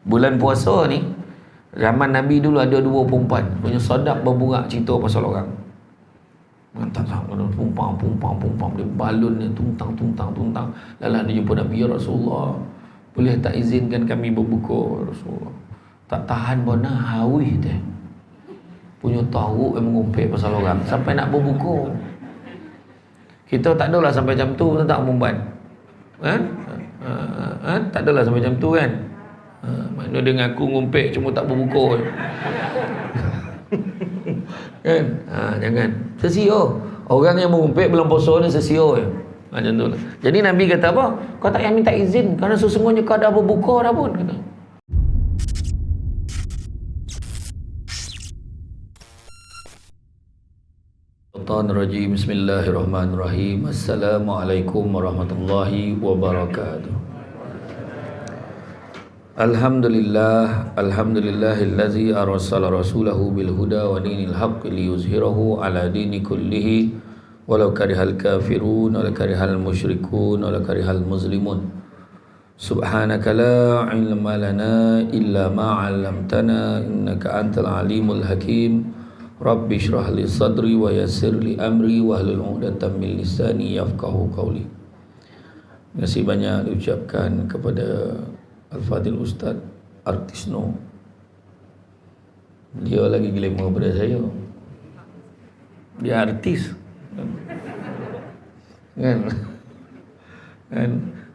Bulan puasa ni, zaman Nabi dulu ada dua perempuan punya sadap berburak cerita pasal orang. Pumpang dia balun dia tuntang. Lalah dia jumpa Nabi, ya Rasulullah, boleh tak izinkan kami berbuka Rasulullah? Tak tahan bona hawi teh. Punya tahu yang mengumpet pasal orang sampai nak berbuka. Kita tak adalah sampai jam tu tak perempuan. Tak adalah sampai jam tu kan. Makna dia ngaku ngumpet cuma tak berbuka. Kan? Jangan. Sesio. Orang yang mengumpet bulan puasa ni sesio je. Macam tu lah. Jadi Nabi kata apa? Kau tak payah minta izin kerana sesungguhnya kau dah berbuka dah pun, kata. Rajim. Bismillahirrahmanirrahim. Assalamualaikum warahmatullahi wabarakatuh. Alhamdulillahillazi arsala rasulahu bil huda wa dinil haqqi liyuzhirahu ala dini kullihi walau karihal kafirun walau karihal musyrikun walau karihal muslimun. Subhanaka la ilma lana illa ma 'allamtana innaka antal alimul hakim. Rabbi shrah li sadri wa yassir li amri wahlul 'uqdatam min lisani yafqahu qawli. Terima kasih banyak diucapkan kepada Al-Fadhil Ustaz Artisno. Dia lagi glamour daripada saya. Dia artis. Kan?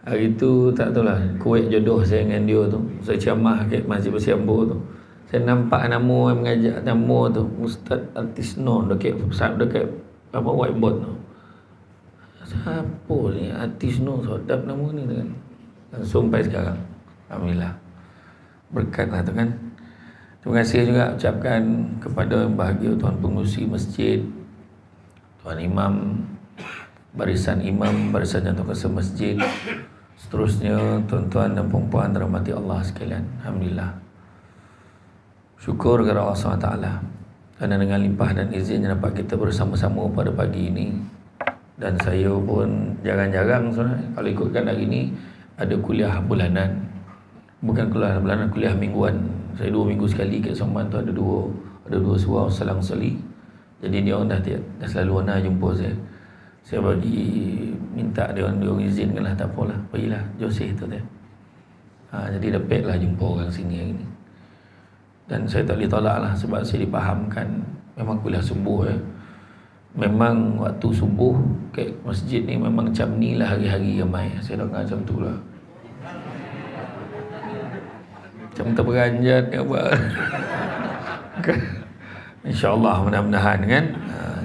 Hari tu tak tahulah, kuih jodoh saya dengan dia tu. Saya ceramah kat Masjid Bersiambo tu. Saya nampak nama yang mengajak nama tu, Ustaz Artisno, dekat apa whiteboard tu. Siapa ni Artisno, sedap nama ni kan. Langsung sampai sekarang. Alhamdulillah. Berkat lah tu kan. Terima kasih juga ucapkan kepada yang bahagia Tuan Pengurusi Masjid, Tuan Imam, barisan imam, barisan jantung kuasa masjid, seterusnya tuan-tuan dan puan-puan dirahmati Allah sekalian. Alhamdulillah. Syukur kepada Allah SWT kerana dengan limpah dan izin dapat kita bersama-sama pada pagi ini. Dan saya pun jarang-jarang sebenarnya, kalau ikutkan hari ini ada kuliah bulanan. Bukan kuliah bulanan, kuliah mingguan. Saya 2 minggu sekali kat Somban tu ada dua surau selang seli. Jadi dia orang dah selalu nak jumpa saya. Saya bagi minta dia orang izinkan lah, tak apalah, pergilah Joseh tu dia. Jadi dapat lah jumpa orang sini hari ni. Dan saya tak boleh tolak lah, sebab saya dipahamkan memang kuliah subuh memang waktu subuh kat masjid ni memang macam ni lah hari-hari ramai. Saya dengar macam tu lah, macam terperanjat ke apa. InsyaAllah mudah-mudahan kan.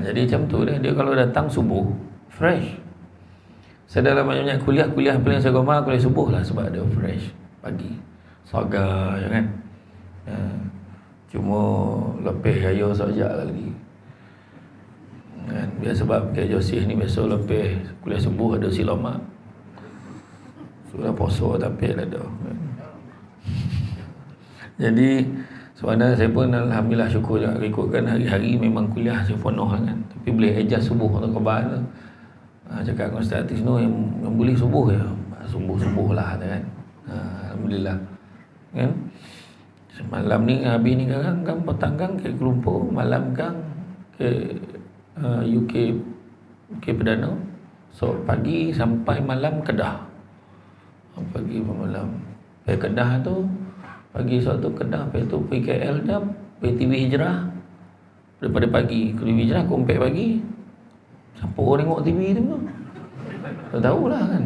Jadi macam tu dia kalau datang subuh fresh. Saya dalam banyak kuliah paling saya gomar kuliah subuh lah, sebab dia fresh pagi saga ya kan. Cuma lebih raya sekejap lagi kan. Biasa sebab kat Josih ni biasa lebih kuliah subuh ada silama. Sudah puasa tapi ada kan. Jadi sebenarnya saya pun alhamdulillah syukur juga, ikutkan hari-hari memang kuliah saya penuh kan. Tapi boleh adjust subuh atau kebal tu. Cakap dengan Ustaz Artisno yang boleh subuh ya. Subuh lah kan. Alhamdulillah. Kan? Malam ni habis ni kan petang kan ke Kuala Lumpur, malam kan ke UK Perdana. So pagi sampai malam Kedah. Pagi malam. Kedah tu pagi suatu Kedah, lepas tu pergi KL dah, pergi TV Hijrah. Daripada pagi ke TV Hijrah, aku 4 pagi. Siapa orang tengok TV tu? Tak tahulah kan.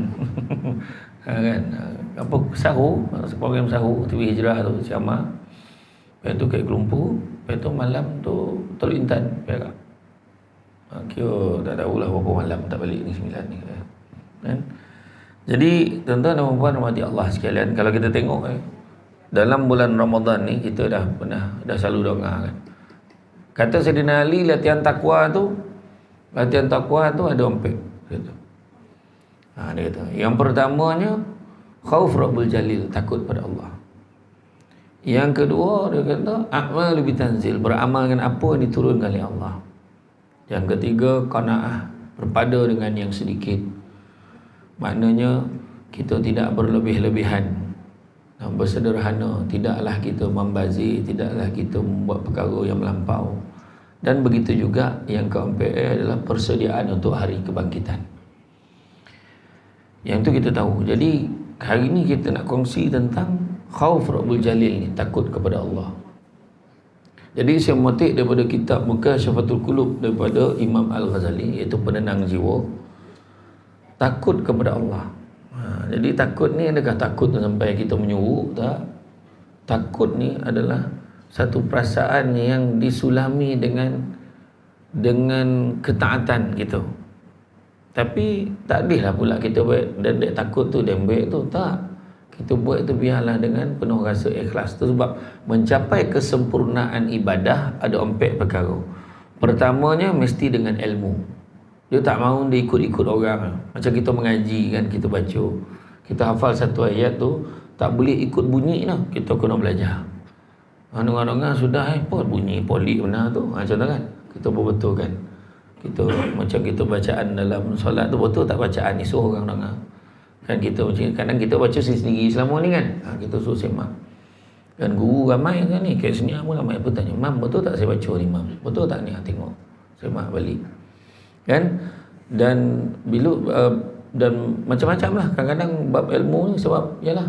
Kan? Apa sahur, program sahur TV Hijrah tu ceramah. Lepas tu kat Kuala Lumpur, lepas tu malam tu Teluk Intan Perak. Kira tak tahulah berapa malam tak balik ni 9 ni kan. Jadi tuan-tuan dan puan-puan rahmati Allah sekalian, kalau kita tengok dalam bulan Ramadan ni kita dah selalu doa kan. Kata Sayyidina Ali, latihan takwa tu ada 4 kata. Dia kata yang pertamanya khauf Rabbul Jalil, takut pada Allah. Yang kedua dia kata amal bi tanzil, beramal dengan apa yang diturunkan oleh Allah. Yang ketiga qanaah, berpada dengan yang sedikit. Maknanya kita tidak berlebih-lebihan bersederhana, tidaklah kita membazir, tidaklah kita membuat perkara yang melampau. Dan begitu juga yang keempat adalah persediaan untuk hari kebangkitan. Yang tu kita tahu. Jadi hari ni kita nak kongsi tentang khauf Rabbul Jalil ni, takut kepada Allah. Jadi saya memetik daripada kitab Mukashafatul Qulub daripada Imam Al-Ghazali, iaitu penenang jiwa, takut kepada Allah. Jadi takut ni adakah takut sampai kita menyuruk? Tak. Takut ni adalah satu perasaan yang disulami dengan ketaatan gitu. Tapi tak adillah pula kita buat dan takut tu dan baik tu, tak. Kita buat tu biarlah dengan penuh rasa ikhlas. Tu sebab mencapai kesempurnaan ibadah ada 4 perkara. Pertamanya mesti dengan ilmu. Dia tak mahu dia ikut-ikut orang. Macam kita mengaji kan, kita baca, kita hafal satu ayat tu, tak boleh ikut bunyi lah, kita kena belajar. Dengar-dengar sudah pot bunyi polik benar tu. Contoh kan, kita berbetulkan. Kita macam kita bacaan dalam solat tu betul tak bacaan ni suruh orang dengar. Kan kita macam kadang kita baca sendiri selama ni kan. Kita suruh semak. Dan guru ramai kan ni, kat sini pun ramai pun tanya, "Mam, betul tak saya baca ni, Mam? Betul tak ni?" Tengok. Semak balik. Kan? Dan bila dan macam-macam lah. Kadang-kadang bab ilmu ni sebab yalah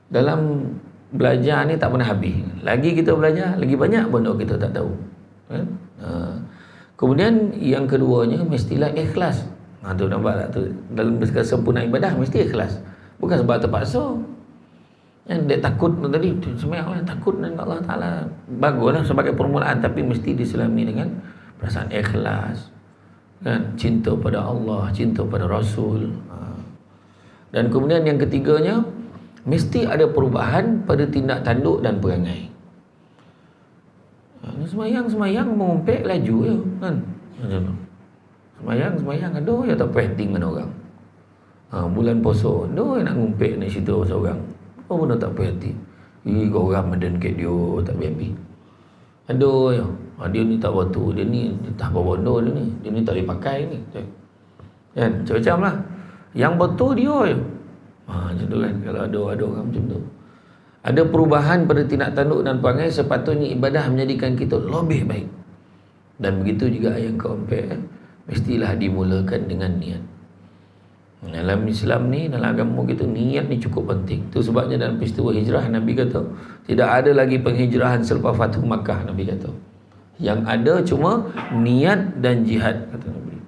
dalam belajar ni tak pernah habis. Lagi kita belajar, lagi banyak benda kita tak tahu. Kan? Kemudian yang keduanya mestilah ikhlas. Tu nampak tak tu? Dalam kesempurnaan ibadah mesti ikhlas. Bukan sebab terpaksa. Yang dia takut tadi sebenarnya takut dengan Allah Taala. Baguslah sebagai permulaan, tapi mesti diselami dengan perasaan ikhlas. Kan? Cinta pada Allah, cinta pada Rasul. Dan kemudian yang ketiganya mesti ada perubahan pada tindak tanduk dan perangai. Semayang mengumpet laju je kan. Macam tu. Semayang aduh ya tak penting dengan orang. Bulan puasa aduh nak ngumpet nak cerita pasal orang. Oh benda tak penting. Kau orang meden kat dia tak happy. Aduh ya. Dia ni tak betul, dia ni tak berbondo dia ni tak boleh pakai ni. Kan? Macam-macam lah. Yang betul dia je. Macam tu kan, kalau ada orang macam tu. Ada perubahan pada tindak tanduk dan perangai, sepatutnya ibadah menjadikan kita lebih baik. Dan begitu juga yang keempat, mestilah dimulakan dengan niat. Dalam Islam ni, dalam agama kita, niat ni cukup penting. Itu sebabnya dalam peristiwa hijrah, Nabi kata tidak ada lagi penghijrahan selepas Fathu Makkah. Nabi kata yang ada cuma niat dan jihad, kata Nabi.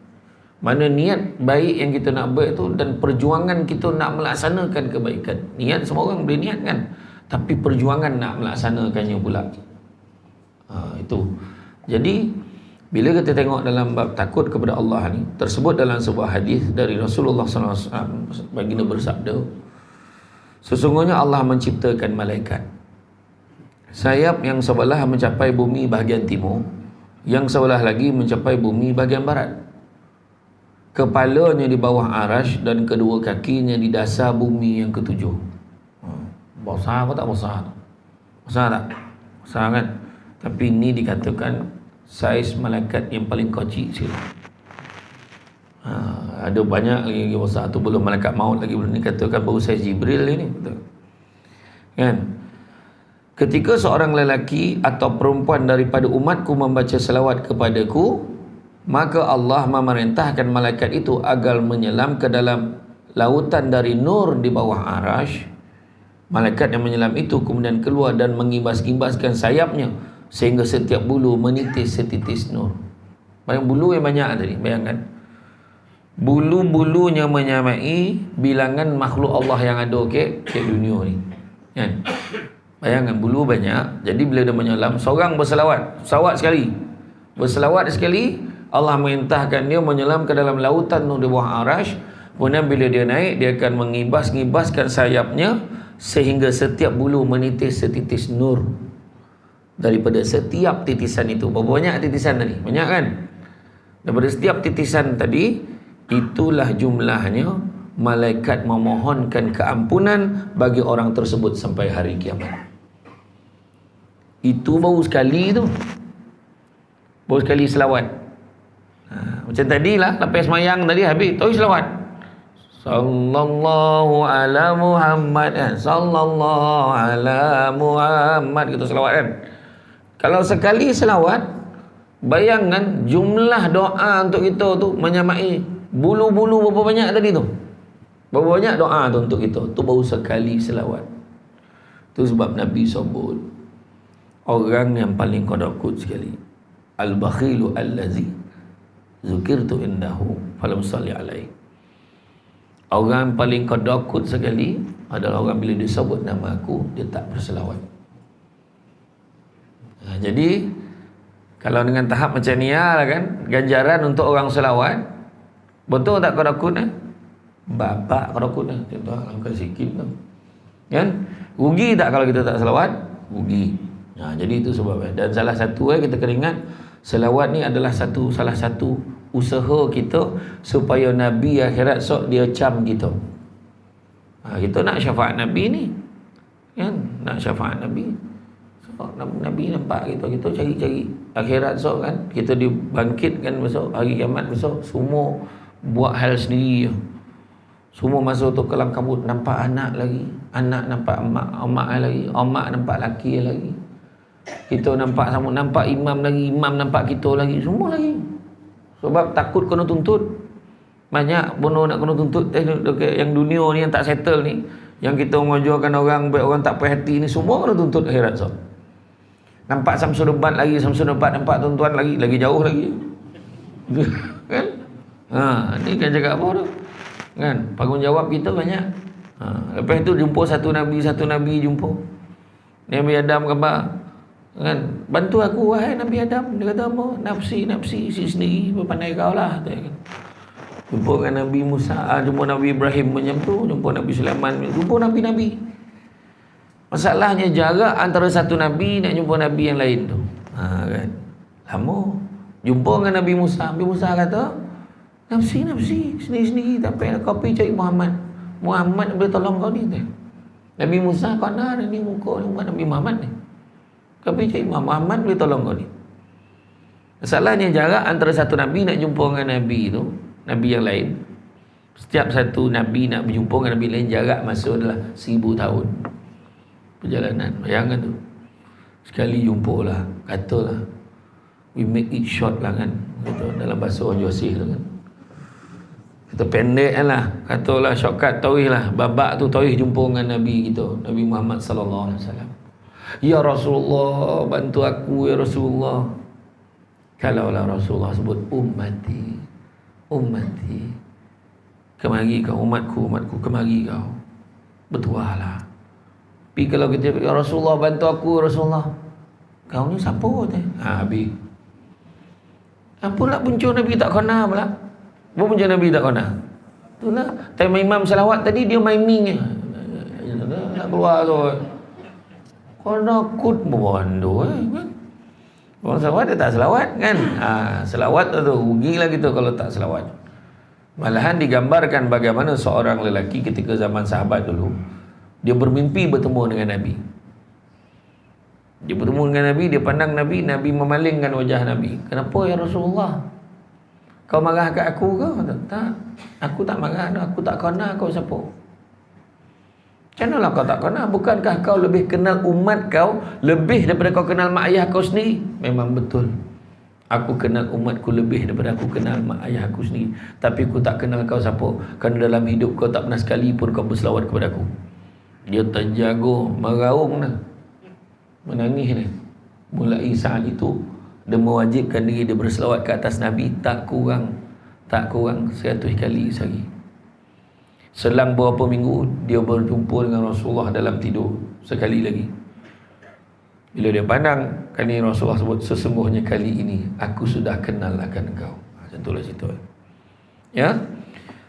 Mana niat baik yang kita nak buat tu, dan perjuangan kita nak melaksanakan kebaikan. Niat semua orang boleh niat kan, tapi perjuangan nak melaksanakannya pula. Itu. Jadi bila kita tengok dalam bab takut kepada Allah ni, tersebut dalam sebuah hadis dari Rasulullah SAW, baginda bersabda, sesungguhnya Allah menciptakan malaikat. Sayap yang sebelah mencapai bumi bahagian timur, yang sebelah lagi mencapai bumi bahagian barat. Kepalanya di bawah arash dan kedua kakinya di dasar bumi yang ketujuh. Besar apa tak besar? Besar tak? Besar kan? Tapi ini dikatakan saiz malaikat yang paling kecil sekali. Ada banyak lagi besar tu, belum malaikat maut lagi, belum dikatakan baru saiz Jibril ini. Betul. Kan? Ketika seorang lelaki atau perempuan daripada umatku membaca selawat kepadaku, maka Allah memerintahkan malaikat itu agar menyelam ke dalam lautan dari nur di bawah arash. Malaikat yang menyelam itu kemudian keluar dan mengibas-ibaskan sayapnya sehingga setiap bulu menitis setitis nur. Bayang bulu yang banyak tadi, bayangkan. Bulu-bulunya menyamai bilangan makhluk Allah yang ada ke dunia ni. Kan? Bayangkan bulu banyak. Jadi bila dia menyelam, seorang berselawat sekali, Allah merintahkan dia menyelam ke dalam lautan nur di bawah arash. Kemudian bila dia naik, dia akan mengibas-ibaskan sayapnya sehingga setiap bulu menitis setitis nur daripada setiap titisan itu. Berapa banyak titisan tadi? Banyak kan? Daripada setiap titisan tadi, itulah jumlahnya malaikat memohonkan keampunan bagi orang tersebut sampai hari kiamat. Itu baru sekali tu. Baru sekali selawat. Macam tadilah, lepas semayang tadi habis, terus selawat. Sallallahu ala Muhammad kan? Sallallahu ala Muhammad, kita selawat kan. Kalau sekali selawat, bayangkan jumlah doa untuk kita tu menyamai bulu-bulu berapa banyak tadi tu. Berapa banyak doa tu untuk kita. Tu baru sekali selawat. Tu sebab Nabi sebut orang yang paling qadakut sekali, al-bakhilu allazi zukirtu indahu falam salli alaihi. Orang paling qadakut sekali adalah orang bila disebut nama aku, dia tak berselawat. Jadi kalau dengan tahap macam ni lah kan, ganjaran untuk orang selawat, betul tak qadakut bapak qadakut contoh langkah sikit tu kan, rugi tak kalau kita tak selawat? Rugi. Jadi itu sebabnya. Dan salah satu kita kena ingat, selawat ni adalah salah satu usaha kita supaya Nabi akhirat sok dia cam kita. Kita nak syafaat Nabi ni kan, nak syafaat Nabi. So, Nabi nampak kita cari-cari akhirat sok kan, kita dibangkitkan besok hari kiamat besok, semua buat hal sendiri. Semua masuk tu kelam kabut, nampak anak lagi, anak nampak mak lagi, mak nampak laki lagi. Kita nampak sama, nampak imam lagi, imam nampak kita lagi, semua lagi. Sebab takut kena tuntut. Banyak bunuh nak kena tuntut yang dunia ni yang tak settle ni, yang kita mengajarkan orang baik orang tak puas hati ni, semua kena tuntut akhirat so. Nampak Samsul Debat lagi, Samsul Debat nampak tuan-tuan lagi jauh lagi. Kan? Ni kan cakap apa tu? Kan? Tanggungjawab kita banyak. Lepas tu jumpa satu Nabi jumpa. Nabi Adam kata, kan, bantu aku wahai Nabi Adam. Dia kata apa? Nafsi si sendiri, berpandai kau lah. Jumpa dengan Nabi Musa, jumpa Nabi Ibrahim macam tu, jumpa Nabi Sulaiman, jumpa Nabi-Nabi. Masalahnya jarak antara satu Nabi nak jumpa Nabi yang lain tu. Kan? Lama. Jumpa dengan Nabi Musa. Nabi Musa kata, nafsi sendiri-sendiri, tak payah kau pergi cari Muhammad boleh tolong kau ni. Nabi Musa kau nak ni muka Nabi Muhammad ni. Kau pergi cari Muhammad boleh tolong kau ni. Masalahnya jarak antara satu Nabi nak jumpa dengan Nabi tu, Nabi yang lain. Setiap satu Nabi nak berjumpa dengan Nabi lain, jarak masa adalah 1000 tahun perjalanan. Bayangkan tu. Sekali jumpa lah, katalah we make it short lah kan, gitu, dalam bahasa orang Josih tu kan. Kita pendek lah, katalah shortcut tauhid lah. Babak tu tauhid jumpa dengan Nabi kita, Nabi Muhammad sallallahu alaihi wasallam. Ya Rasulullah, bantu aku ya Rasulullah. Kalaulah Rasulullah sebut ummati, kemari kau, umatku, kemari kau, bertuahlah. Tapi kalau kita, ya Rasulullah bantu aku Rasulullah, kau ni siapa tu? Habis. Apa nak punca Nabi tak kena pula? Apa punca Nabi tak kena? Itulah time imam selawat tadi dia miming nak keluar tu. Kena kut bondo kan. Orang selawat dia tak selawat kan. Selawat tu rugilah kita kalau tak selawat. Malahan digambarkan bagaimana seorang lelaki ketika zaman sahabat dulu, dia bermimpi bertemu dengan Nabi. Dia bertemu dengan Nabi, dia pandang Nabi, Nabi memalingkan wajah Nabi. Kenapa ya Rasulullah? Kau marah kat aku ke? Tak, aku tak marah, aku tak kena kau siapa. Macam manalah kau tak kena? Bukankah kau lebih kenal umat kau lebih daripada kau kenal mak ayah kau sendiri? Memang betul. Aku kenal umatku lebih daripada aku kenal mak ayah aku sendiri. Tapi aku tak kenal kau siapa. Kerana dalam hidup kau tak pernah sekali pun kau berselawat kepada aku. Dia terjago, meraung dah, menangis dah. Mulai saat itu dia mewajibkan diri dia berselawat ke atas Nabi tak kurang 100 kali sehari. Selang beberapa minggu dia berjumpa dengan Rasulullah dalam tidur sekali lagi. Bila dia pandang, kali Rasulullah sebut, sesungguhnya kali ini aku sudah kenal akan engkau. Macam itulah cerita. Ya.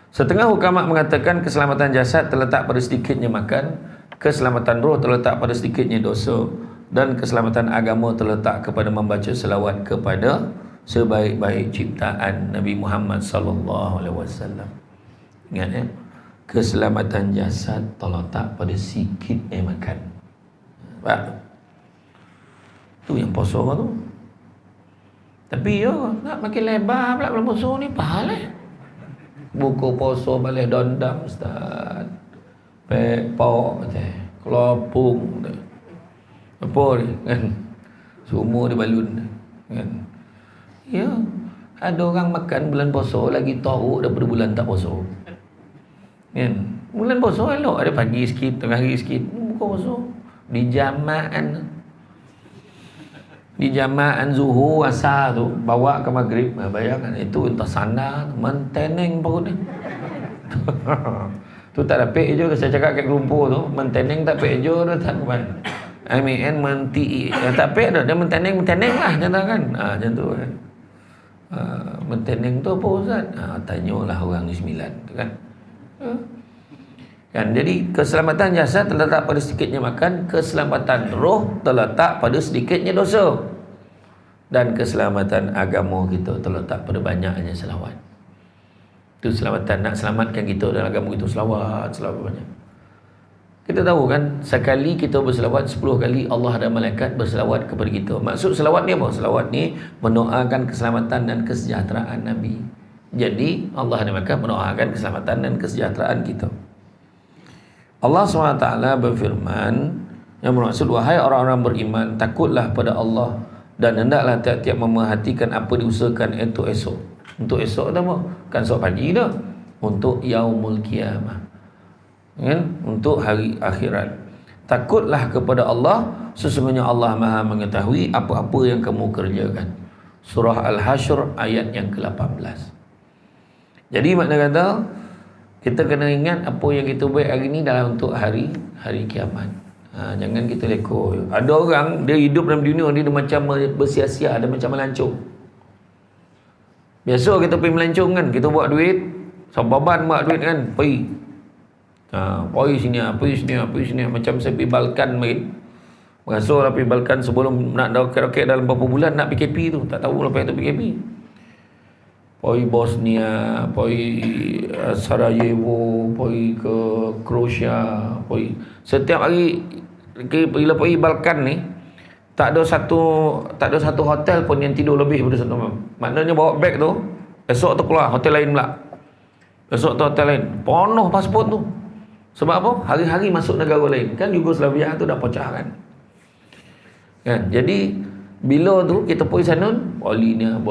Setengah ulama mengatakan keselamatan jasad terletak pada sedikitnya makan, keselamatan roh terletak pada sedikitnya dosa, dan keselamatan agama terletak kepada membaca selawat kepada sebaik-baik ciptaan Nabi Muhammad sallallahu alaihi wasallam. Ingat ya, keselamatan jasad terletak pada sikitnya makan. Faham? Tu yang puasa tu. Tapi nak makin lebar pula bulan puasa ni pahala. Buku poso balik dondam ustaz. Pek pok macam kelopung. Apa ni kan? Semua dibalun kan. Ya, ada orang makan bulan puasa lagi teruk daripada bulan tak puasa. Kan? Bulan puasa elok ada pagi sikit, tengah hari sikit. Buka puasa di jamaan zuhur asar tu bawa ke maghrib. Bayangkan itu entah sana menteneng perut ni. Tu tak dapat je saya cakap kat kelumpur tu, menteneng tak dapat je dah tak kuat. menti tak dapat dah dia menteneng lah macam kan. Macam tu kan. Menteneng tu apa ustaz? Tanyalah orang ni 9 tu kan. Kan, jadi keselamatan jasad terletak pada sedikitnya makan, keselamatan roh terletak pada sedikitnya dosa, dan keselamatan agama kita terletak pada banyaknya selawat. Itu selamatan, nak selamatkan kita dalam agama kita, selawat banyak. Kita tahu kan, sekali kita berselawat 10 kali Allah dan malaikat berselawat kepada kita. Maksud selawat ni apa? Selawat ni mendoakan keselamatan dan kesejahteraan Nabi. Jadi Allah dan malaikat mendoakan keselamatan dan kesejahteraan kita. Allah SWT berfirman yang bermaksud, wahai orang-orang beriman, takutlah pada Allah dan hendaklah tiap-tiap memerhatikan apa diusahakan untuk esok. Untuk esok tu apa? Kan esok pagi dah. Untuk yaumul qiyamah, kan? Untuk hari akhirat. Takutlah kepada Allah, sesungguhnya Allah Maha mengetahui apa-apa yang kamu kerjakan. Surah Al-Hasyr ayat yang ke-18. Jadi makna kata, kita kena ingat apa yang kita buat hari ni dalam untuk hari kiamat. Jangan kita leko. Ada orang dia hidup dalam dunia ni dia macam bersia-sia, ada macam melancong. Biasa kita pergi melancong kan, kita buat duit, sababan buat duit kan, pergi. Pergi sini, macam saya pergi Balkan main. Merasa lah pergi Balkan sebelum nak roket dalam beberapa bulan nak PKP tu, tak tahu lepas itu PKP. Pergi Bosnia, pergi Sarajevo, pergi ke Croatia, pergi setiap hari. Bila pergi Balkan ni tak ada satu hotel pun yang tidur lebih daripada satu malam. Maknanya bawa beg tu, esok tu keluar hotel lain pula, esok tu hotel lain, penuh pasport tu. Sebab apa? Hari-hari masuk negara lain. Kan Yugoslavia tu dah pecah kan. Jadi bila tu kita pergi sana, Bolivia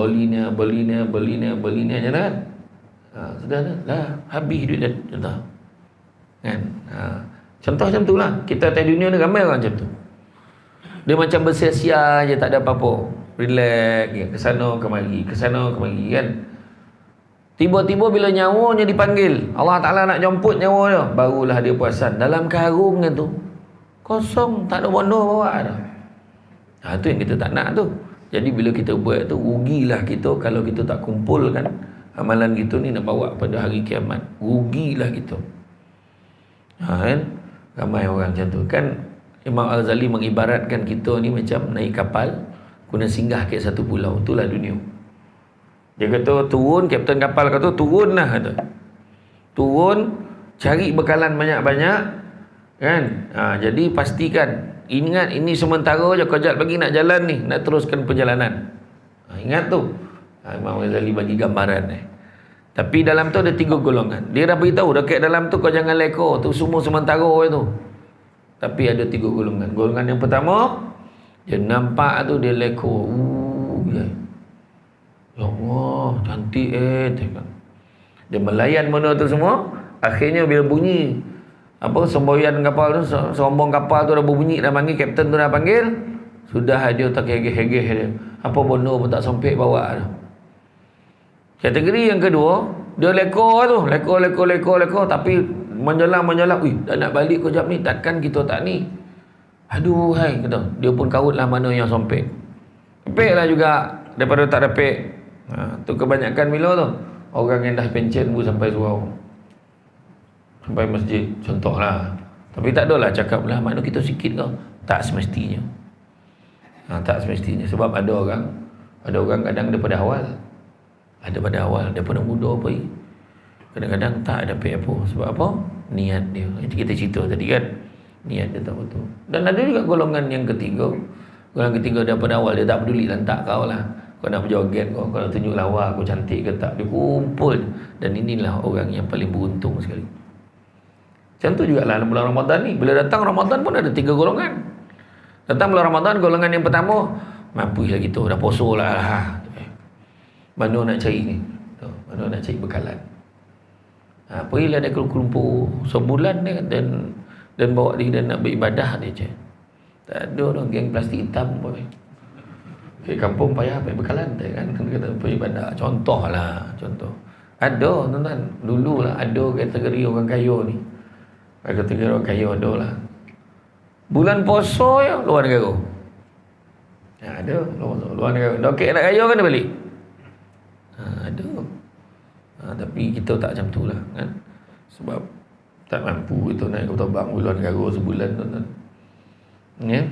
je kan. Sudah dah habis duit dah contoh. Kan? Contoh macam tu lah. Kita atas dunia ni ramai orang macam tu. Dia macam bersia-sia je, tak ada apa-apa. Relax ya, ke sana kemari kan. Tiba-tiba bila nyawanya dipanggil, Allah Ta'ala nak jemput nyawa dia, barulah dia perasan dalam karung tu kosong, tak ada benda bawa dah. Itu yang kita tak nak tu. Jadi bila kita buat tu, rugilah kita kalau kita tak kumpulkan amalan kita ni nak bawa pada hari kiamat. Rugilah kita. Kan? Ramai orang macam tu. Kan Imam Al-Ghazali mengibaratkan kita ni macam naik kapal, guna singgah ke satu pulau. Itulah dunia. Dia kata turun, kapten kapal kata turun lah, kata. Turun, cari bekalan banyak-banyak, kan? Jadi pastikan, ingat ini sementara je, kejap lagi nak jalan ni, nak teruskan perjalanan. Ingat tu. Imam Ghazali bagi gambaran ni. Tapi dalam tu ada 3 golongan. Dia dah beritahu dekat dalam tu kau jangan leko, tu semua sementara tu. Tapi ada 3 golongan. Golongan yang pertama, dia nampak tu dia leko. Ya Allah, cantik tengok. Dia melayan benda tu semua. Akhirnya bila bunyi semboyan kapal tu, serombong kapal tu dah berbunyi, dah panggil, kapten tu dah panggil, sudah dia tak hegeh-hegeh dia. Apa benda pun tak sampai bawa dah. Kategori yang kedua, dia leko, tapi menjelang, dah nak balik kejap ni, takkan kita tak ni. Aduh, hai, kata. Dia pun kautlah mana yang sampai. Repek lah juga daripada tak repek. Tu kebanyakan bila tu orang yang dah pencen pun sampai surau, sampai masjid, contohlah. Tapi tak adalah cakap lah makna kita sikit ke. Tak semestinya. Tak semestinya. Sebab ada orang kadang daripada awal, daripada muda pergi, kadang-kadang tak dapat apa. Sebab apa? Niat dia. Kita cerita tadi kan, niat dia tak betul. Dan ada juga golongan yang ketiga. Golongan ketiga daripada awal dia tak peduli lantak kau lah. Kau nak berjoget, kau nak tunjuk lawa aku cantik ke tak, dia kumpul. Dan inilah orang yang paling beruntung sekali. Macam tu juga lah bulan Ramadan ni. Bila datang Ramadan pun ada 3 golongan. Datang bulan Ramadan, golongan yang pertama, mampu lah gitu, dah poso lah. Mana nak cari ni? Mana nak cari bekalan? Pergilah dia kelumpur sebulan dia, dan bawa diri dan nak beribadah dia je. Tak ada orang geng plastik hitam pun. Kampung payah pakai bekalan dia kan. Kena kata beribadah. Contoh. Ada tuan-tuan. Dulu lah ada kategori orang kaya ni. Kategori orang kaya ada lah. Bulan puasa ya luar negara. Ada luar negara. Dokek nak kaya kan dia balik. Ada. Tapi kita tak macam tu lah kan. Sebab tak mampu kita naik ke bang luar negara sebulan tuan-tuan. Ya.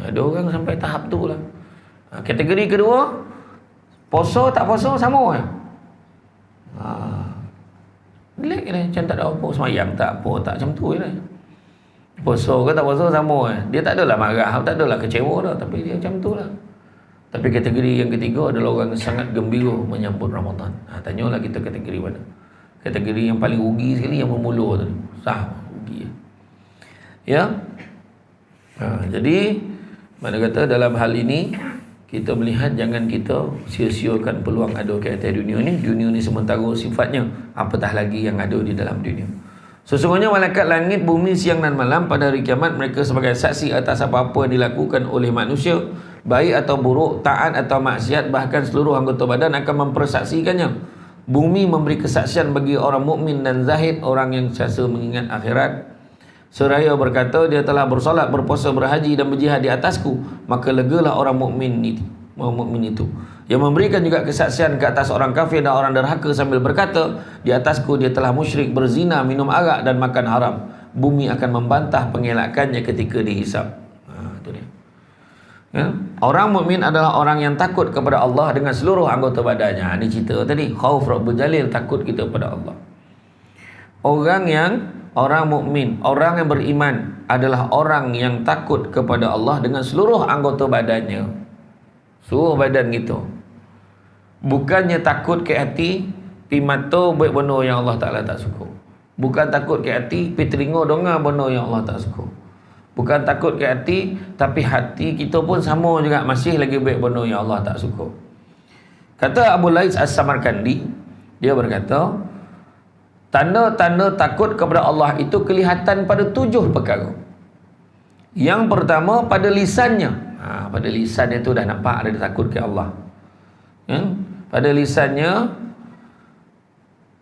Ada orang sampai tahap tu lah. Kategori kedua, puasa tak puasa sama je. Relax je macam tak ada apa. Semayang tak apa, tak macam tu je lah. Puasa ke tak puasa sama je. Dia tak adalah marah, tak adalah kecewa dah. Tapi dia macam tu lah. Tapi kategori yang ketiga adalah orang yang sangat gembira menyambut Ramadan. Tanyalah kita kategori mana. Kategori yang paling rugi sekali yang bermula tu. Rugi. Ya. Jadi mana kata dalam hal ini kita melihat jangan kita sia-siakan peluang ada ke atas dunia ni. Dunia ni sementara sifatnya, apatah lagi yang ada di dalam dunia. Sesungguhnya malaikat langit, bumi, siang dan malam pada hari kiamat mereka sebagai saksi atas apa-apa yang dilakukan oleh manusia, baik atau buruk, taat atau maksiat, bahkan seluruh anggota badan akan mempersaksikannya. Bumi memberi kesaksian bagi orang mukmin dan zahid, orang yang sentiasa mengingat akhirat. Seraya berkata, dia telah bersolat, berpuasa, berhaji dan berjihad di atasku, maka legalah orang mukmin itu. Yang memberikan juga kesaksian ke atas orang kafir dan orang derhaka sambil berkata, di atasku dia telah musyrik, berzina, minum arak dan makan haram. Bumi akan membantah pengelakannya ketika dihisap. Itu dia. Ya? Orang mukmin adalah orang yang takut kepada Allah dengan seluruh anggota badannya. Ini cerita tadi, khauf Rabbul Jalil, takut kita kepada Allah. Orang mukmin, orang yang beriman adalah orang yang takut kepada Allah dengan seluruh anggota badannya. Seluruh badan gitu. Bukannya takut ke hati, pi mata buat benda yang Allah Taala tak suka. Bukan takut ke hati, pi telinga dengar benda yang Allah tak suka. Bukan takut ke hati, tapi hati kita pun sama juga, masih lagi buat benda yang Allah tak suka. Kata Abu Lais As-Samarkandi, dia berkata, tanda-tanda takut kepada Allah itu kelihatan pada 7 perkara. Yang pertama pada lisannya. Pada lisannya tu dah nampak ada takut ke Allah. Pada lisannya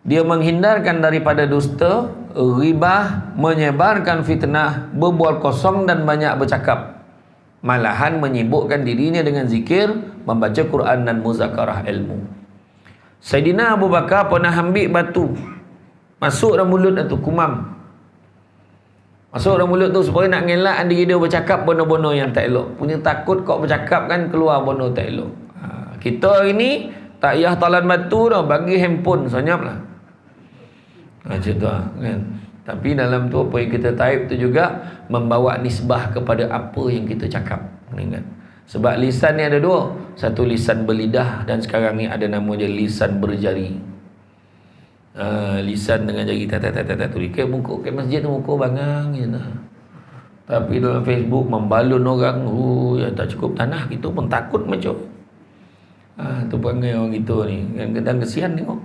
dia menghindarkan daripada dusta, ghibah, menyebarkan fitnah, berbual kosong dan banyak bercakap. Malahan menyibukkan dirinya dengan zikir, membaca Quran dan muzakarah ilmu. Saidina Abu Bakar pernah ambil batu masuk dalam mulut tu, kumam. Masuk dalam mulut tu supaya nak ngelak diri dia bercakap benda-benda yang tak elok. Punya takut kau bercakap kan keluar benda tak elok. Kita hari ni tak payah talan batu dah, bagi handphone senyap lah. Macam tu kan. Tapi dalam tu apa yang kita type tu juga membawa nisbah kepada apa yang kita cakap. Ingat. Sebab lisan ni ada 2. Satu lisan berlidah dan sekarang ni ada nama dia lisan berjari. Lisan dengan jari tat tulis ke muka ke masjid tu muka bangang je lah. Tapi dalam Facebook membalun orang, yang tak cukup tanah kita pun takut macam. Tu perangai orang gitu ni. Kan kadang kesian tengok.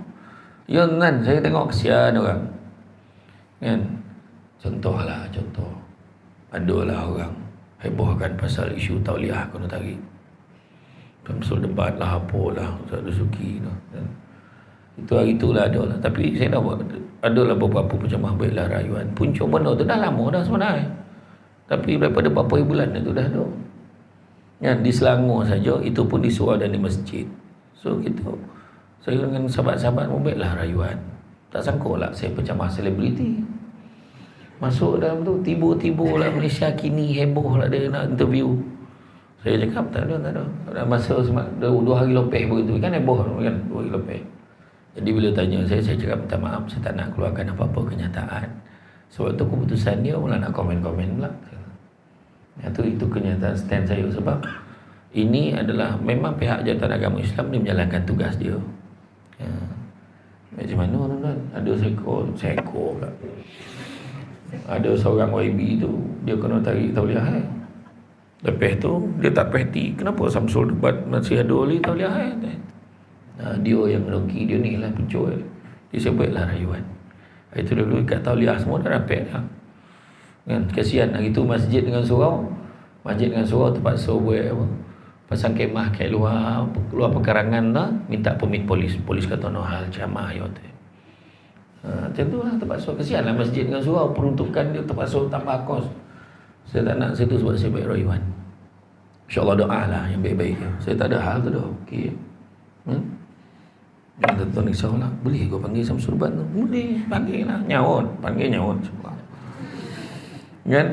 Ya kan, saya tengok kesian orang. Kan? Contoh. Adalah orang hebohkan pasal isu tauliah kena tarik. Pasal debat lah apalah, Ustaz Suki tu. Kan? Itu hari itulah ada lah. Tapi saya dah buat, adalah beberapa penceramah baiklah rayuan. Punca benda tu dah lama dah sebenarnya. Tapi daripada beberapa bulan itu dah ada. Ya, di Selangor saja, itu pun disuruh dan di masjid. So kita, saya dengan sahabat-sahabat baiklah rayuan. Tak sangka lah saya penceramah selebriti. Masuk dalam tu, tiba-tiba lah Malaysia kini heboh lah dia nak interview. Saya cakap tak ada. Masa 2 hari lepas begitu kan heboh kan, 2 hari lepas. Jadi bila tanya saya cakap minta maaf, saya tak nak keluarkan apa-apa kenyataan. Sebab tu keputusan dia mula nak komen-komen pula. Itu kenyataan stand saya. Sebab Ini adalah memang pihak Jabatan Agama Islam ni menjalankan tugas dia. Ya. Macam mana tuan-tuan? Ada seekor pula. Ada seorang YB tu, dia kena tarik tauliah. Lepas tu, dia tak perhati. Kenapa Samsul debat masih ada oleh tauliah? Dia yang merugi, dia ni lah pencuri. Dia sebutlah rayuan. Itu dulu kat tauliah semua dah rapat dah. Kan? Kesian hari tu masjid dengan surau. Masjid dengan surau terpaksa buat apa? Pasang kemah kat luar pekarangan lah, minta permit polis. Polis kata no hal camah ya tu. Macam tu lah, terpaksa. Kesian lah masjid dengan surau, peruntukan dia terpaksa tambah kos. Saya tak nak situ sebab saya baik rayuan. InsyaAllah doa lah yang baik-baik. Saya tak ada hal tu dah. Okey. Tuan-tuan risaulah, boleh kau panggil Samsul Debat tu? Boleh, panggil lah. Panggil nyawut. Kan?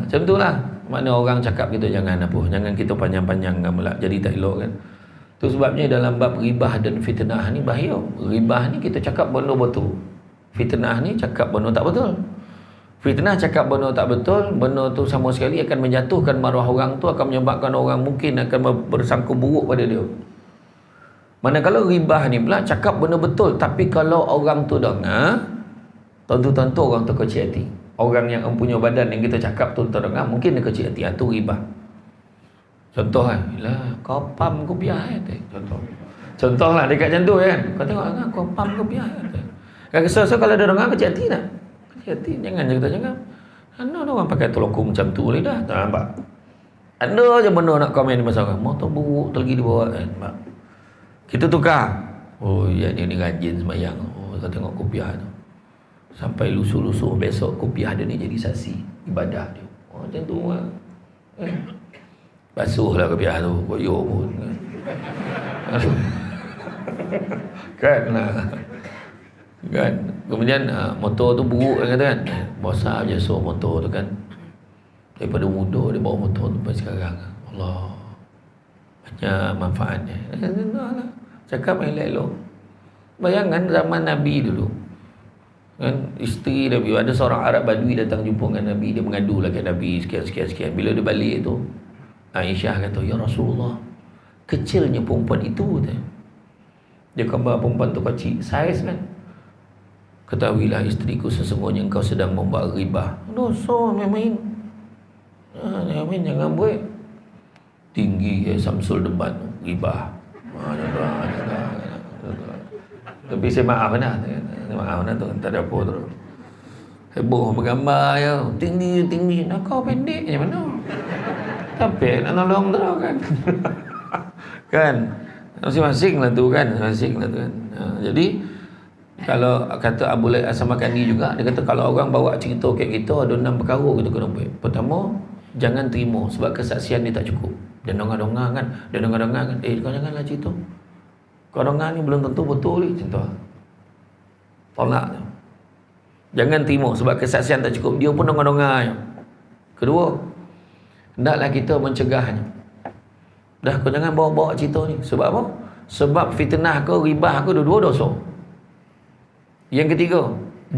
Macam tu lah. Mana orang cakap kita jangan kita panjang-panjang pula, jadi tak elok kan. Tu sebabnya dalam bab ribah dan fitnah ni bahaya. Ribah ni kita cakap benda betul. Fitnah ni cakap benda tak betul. Fitnah cakap benda tak betul, benda tu sama sekali akan menjatuhkan maruah orang tu, akan menyebabkan orang mungkin akan bersangka buruk pada dia. Manakala ribah ni pula cakap benda betul, tapi kalau orang tu dengar, tentu-tentu orang tu kecil hati. Orang yang empunya badan yang kita cakap tu terdengar, mungkin dia kecil hati. Itu ribah. Contoh kan, kau pam kau biar Contoh lah dekat macam tu kan. Kau tengok kan, kau pam kau biar kan. So kalau dia dengar kecil hati tak? Kecil hati, jangan kita cakap. Ada orang pakai telokong macam tu ni dah. Tak nampak? Ada je benda nak komen di masa orang. Motor buruk terlagi dibawa kan. Kita tukar. Oh ya, dia ni rajin sembahyang. Oh kau tengok kopiah tu. Sampai lusuh-lusuh besok kopiah dia ni jadi saksi ibadah dia. Oh macam tu lah. Basuhlah kopiah tu, koyok pun kan. Kan lah. Kan. Kemudian motor tu buruk kan kata kan. Bosan je so motor tu kan. Daripada muda dia bawa motor tu sampai sekarang. Allah. Banyak manfaatnya. Cakap yang elok. Bayangkan zaman Nabi dulu. Kan isteri Nabi, ada seorang Arab Badui datang jumpa dengan Nabi, dia mengadu lah kat Nabi sekian. Bila dia balik tu, Aisyah kata, ya Rasulullah, kecilnya perempuan itu kata. Dia gambar perempuan tu kecil, saiz kan. Ketahuilah isteriku, sesungguhnya engkau sedang membuat ribah. Dosa main-main. Jangan buat. Tinggi Samsul Debat ribah. Tapi saya maaf dah. Maaf dah tu, tak ada apa tu. Heboh bergambar ya. Tinggi. Nak kau pendek macam mana? Tapi nak tolong tu kan. Kan? Masing-masing lah tu kan. Jadi kalau kata Abu Laib As-Samarkandi juga, dia kata kalau orang bawa cerita kayak gitu, ada 6 perkara kita kena buat. Pertama, jangan terima sebab kesaksian dia tak cukup. Dia dengar-dengar kan. Kau janganlah cerita. Kau dengar ni belum tentu betul ni. Contoh. Tolak. Jangan terima sebab kesaksian tak cukup. Dia pun dengar-dengar. Kedua, hendaklah kita mencegahnya. Dah kau jangan bawa-bawa cerita ni. Sebab apa? Sebab fitnah ke, ribah ke, dua-dua dosa. Yang ketiga,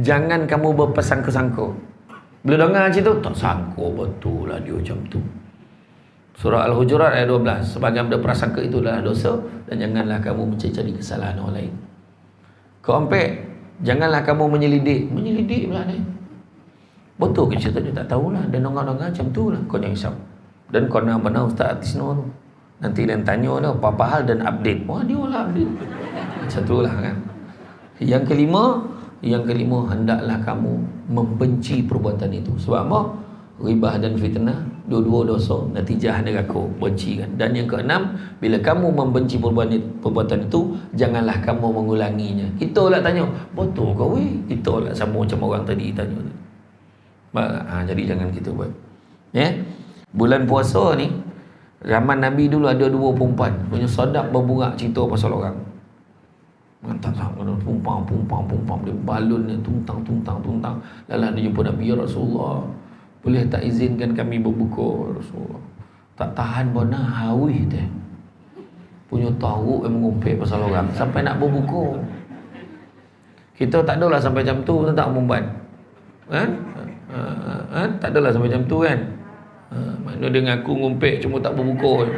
jangan kamu berpersangka-sangka. Bila dengar cerita, tak sangka betul lah dia macam tu. Surah Al-Hujurat ayat 12. Sebagian berprasangka itu adalah dosa, dan janganlah kamu mencari kesalahan orang lain. Keempat, janganlah kamu menyelidik. Menyelidik pula ni. Betul ke cerita dia tak tahulah. Dan dengar-dengar macam tu lah. Kau jangan risau. Dan kau nak benar Ustaz Atisno tu. Nanti dia tanya tu apa hal dan update. Wah dia lah update. Macam tu lah kan. Yang kelima, hendaklah kamu membenci perbuatan itu. Sebab apa? Ribah dan fitnah, dua-dua dosa, natijah neraka, benci kan. Dan yang keenam, bila kamu membenci perbuatan itu, janganlah kamu mengulanginya. Kita lah tanya, betul kau weh? Kita lah sama macam orang tadi tanya. Jadi jangan kita buat. Ya? Bulan puasa ni, zaman Nabi dulu ada 2 perempuan punya sodak berburak cerita pasal orang. Pumpang dia balun dia tuntang. Lalah dia jumpa Nabi, ya Rasulullah, boleh tak izinkan kami berbuka Rasulullah? Tak tahan bona hawi teh. Punya tahu yang mengumpet pasal orang sampai nak berbuka. Kita tak adalah sampai jam tu tak membuat. Kan? Tak adalah sampai jam tu kan. Maknanya dia ngaku ngumpet cuma tak berbuka.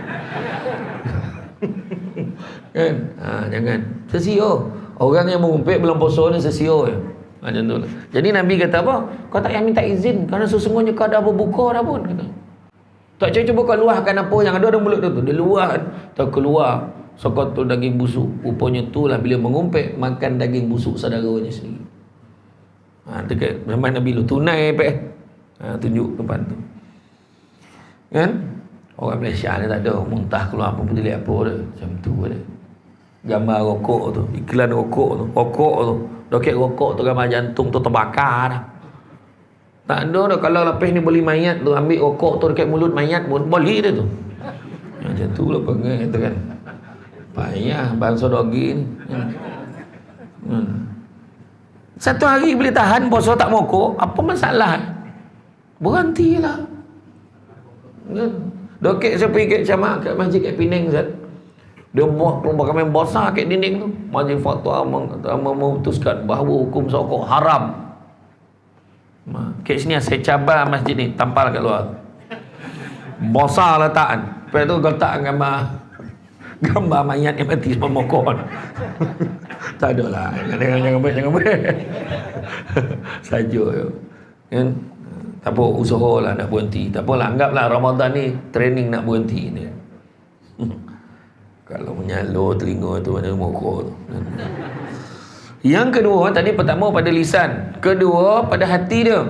Kan? Jangan. Sesio. Orang yang mengumpet bulan puasa ni sesio je. Macam tu lah. Jadi Nabi kata apa? Kau tak payah minta izin kerana sesungguhnya kau dah berbuka dah pun. Kata. Tak cuba kau luahkan apa yang ada dalam mulut tu. Dia luahkan. Tak keluar. Sokot tu daging busuk. Rupanya tu lah bila mengumpet makan daging busuk saudaranya sendiri. Dekat zaman Nabi lu tunai tunjuk depan tu. Kan? Orang Malaysia ni tak ada muntah keluar apa peduli apa dia. Macam tu dia. Gambar rokok tu, iklan rokok tu. Doket rokok tu gambar jantung tu terbakar dah. Tak ada dah. Kalau lepas ni beli mayat tu, ambil rokok tu dekat mulut mayat pun boleh dia tu. Macam tu lah pengen tu kan. Payah bangsa dogi ni. Satu hari boleh tahan puasa tak mokok, apa masalah? Berhentilah. Dokek saya pergi kat camat kat masjid kat Penang Zat. Dia buat perkara besar kat dinding tu. Majlis fatwa memutuskan bahawa hukum sokok haram. Kat sini saya cabar masjid ni, tampal kat luar. Besar letakkan. Lepas tu letak gambar mayat yang mati sebab mokok. Tak ada lah. Jangan baik. Saja kan. Tak apa, usaha lah nak berhenti. Tak apalah, anggaplah Ramadan ni training nak berhenti ni. Kalau menyalur telinga tu macam mokok tu. Yang kedua, tadi pertama pada lisan. Kedua, pada hati dia.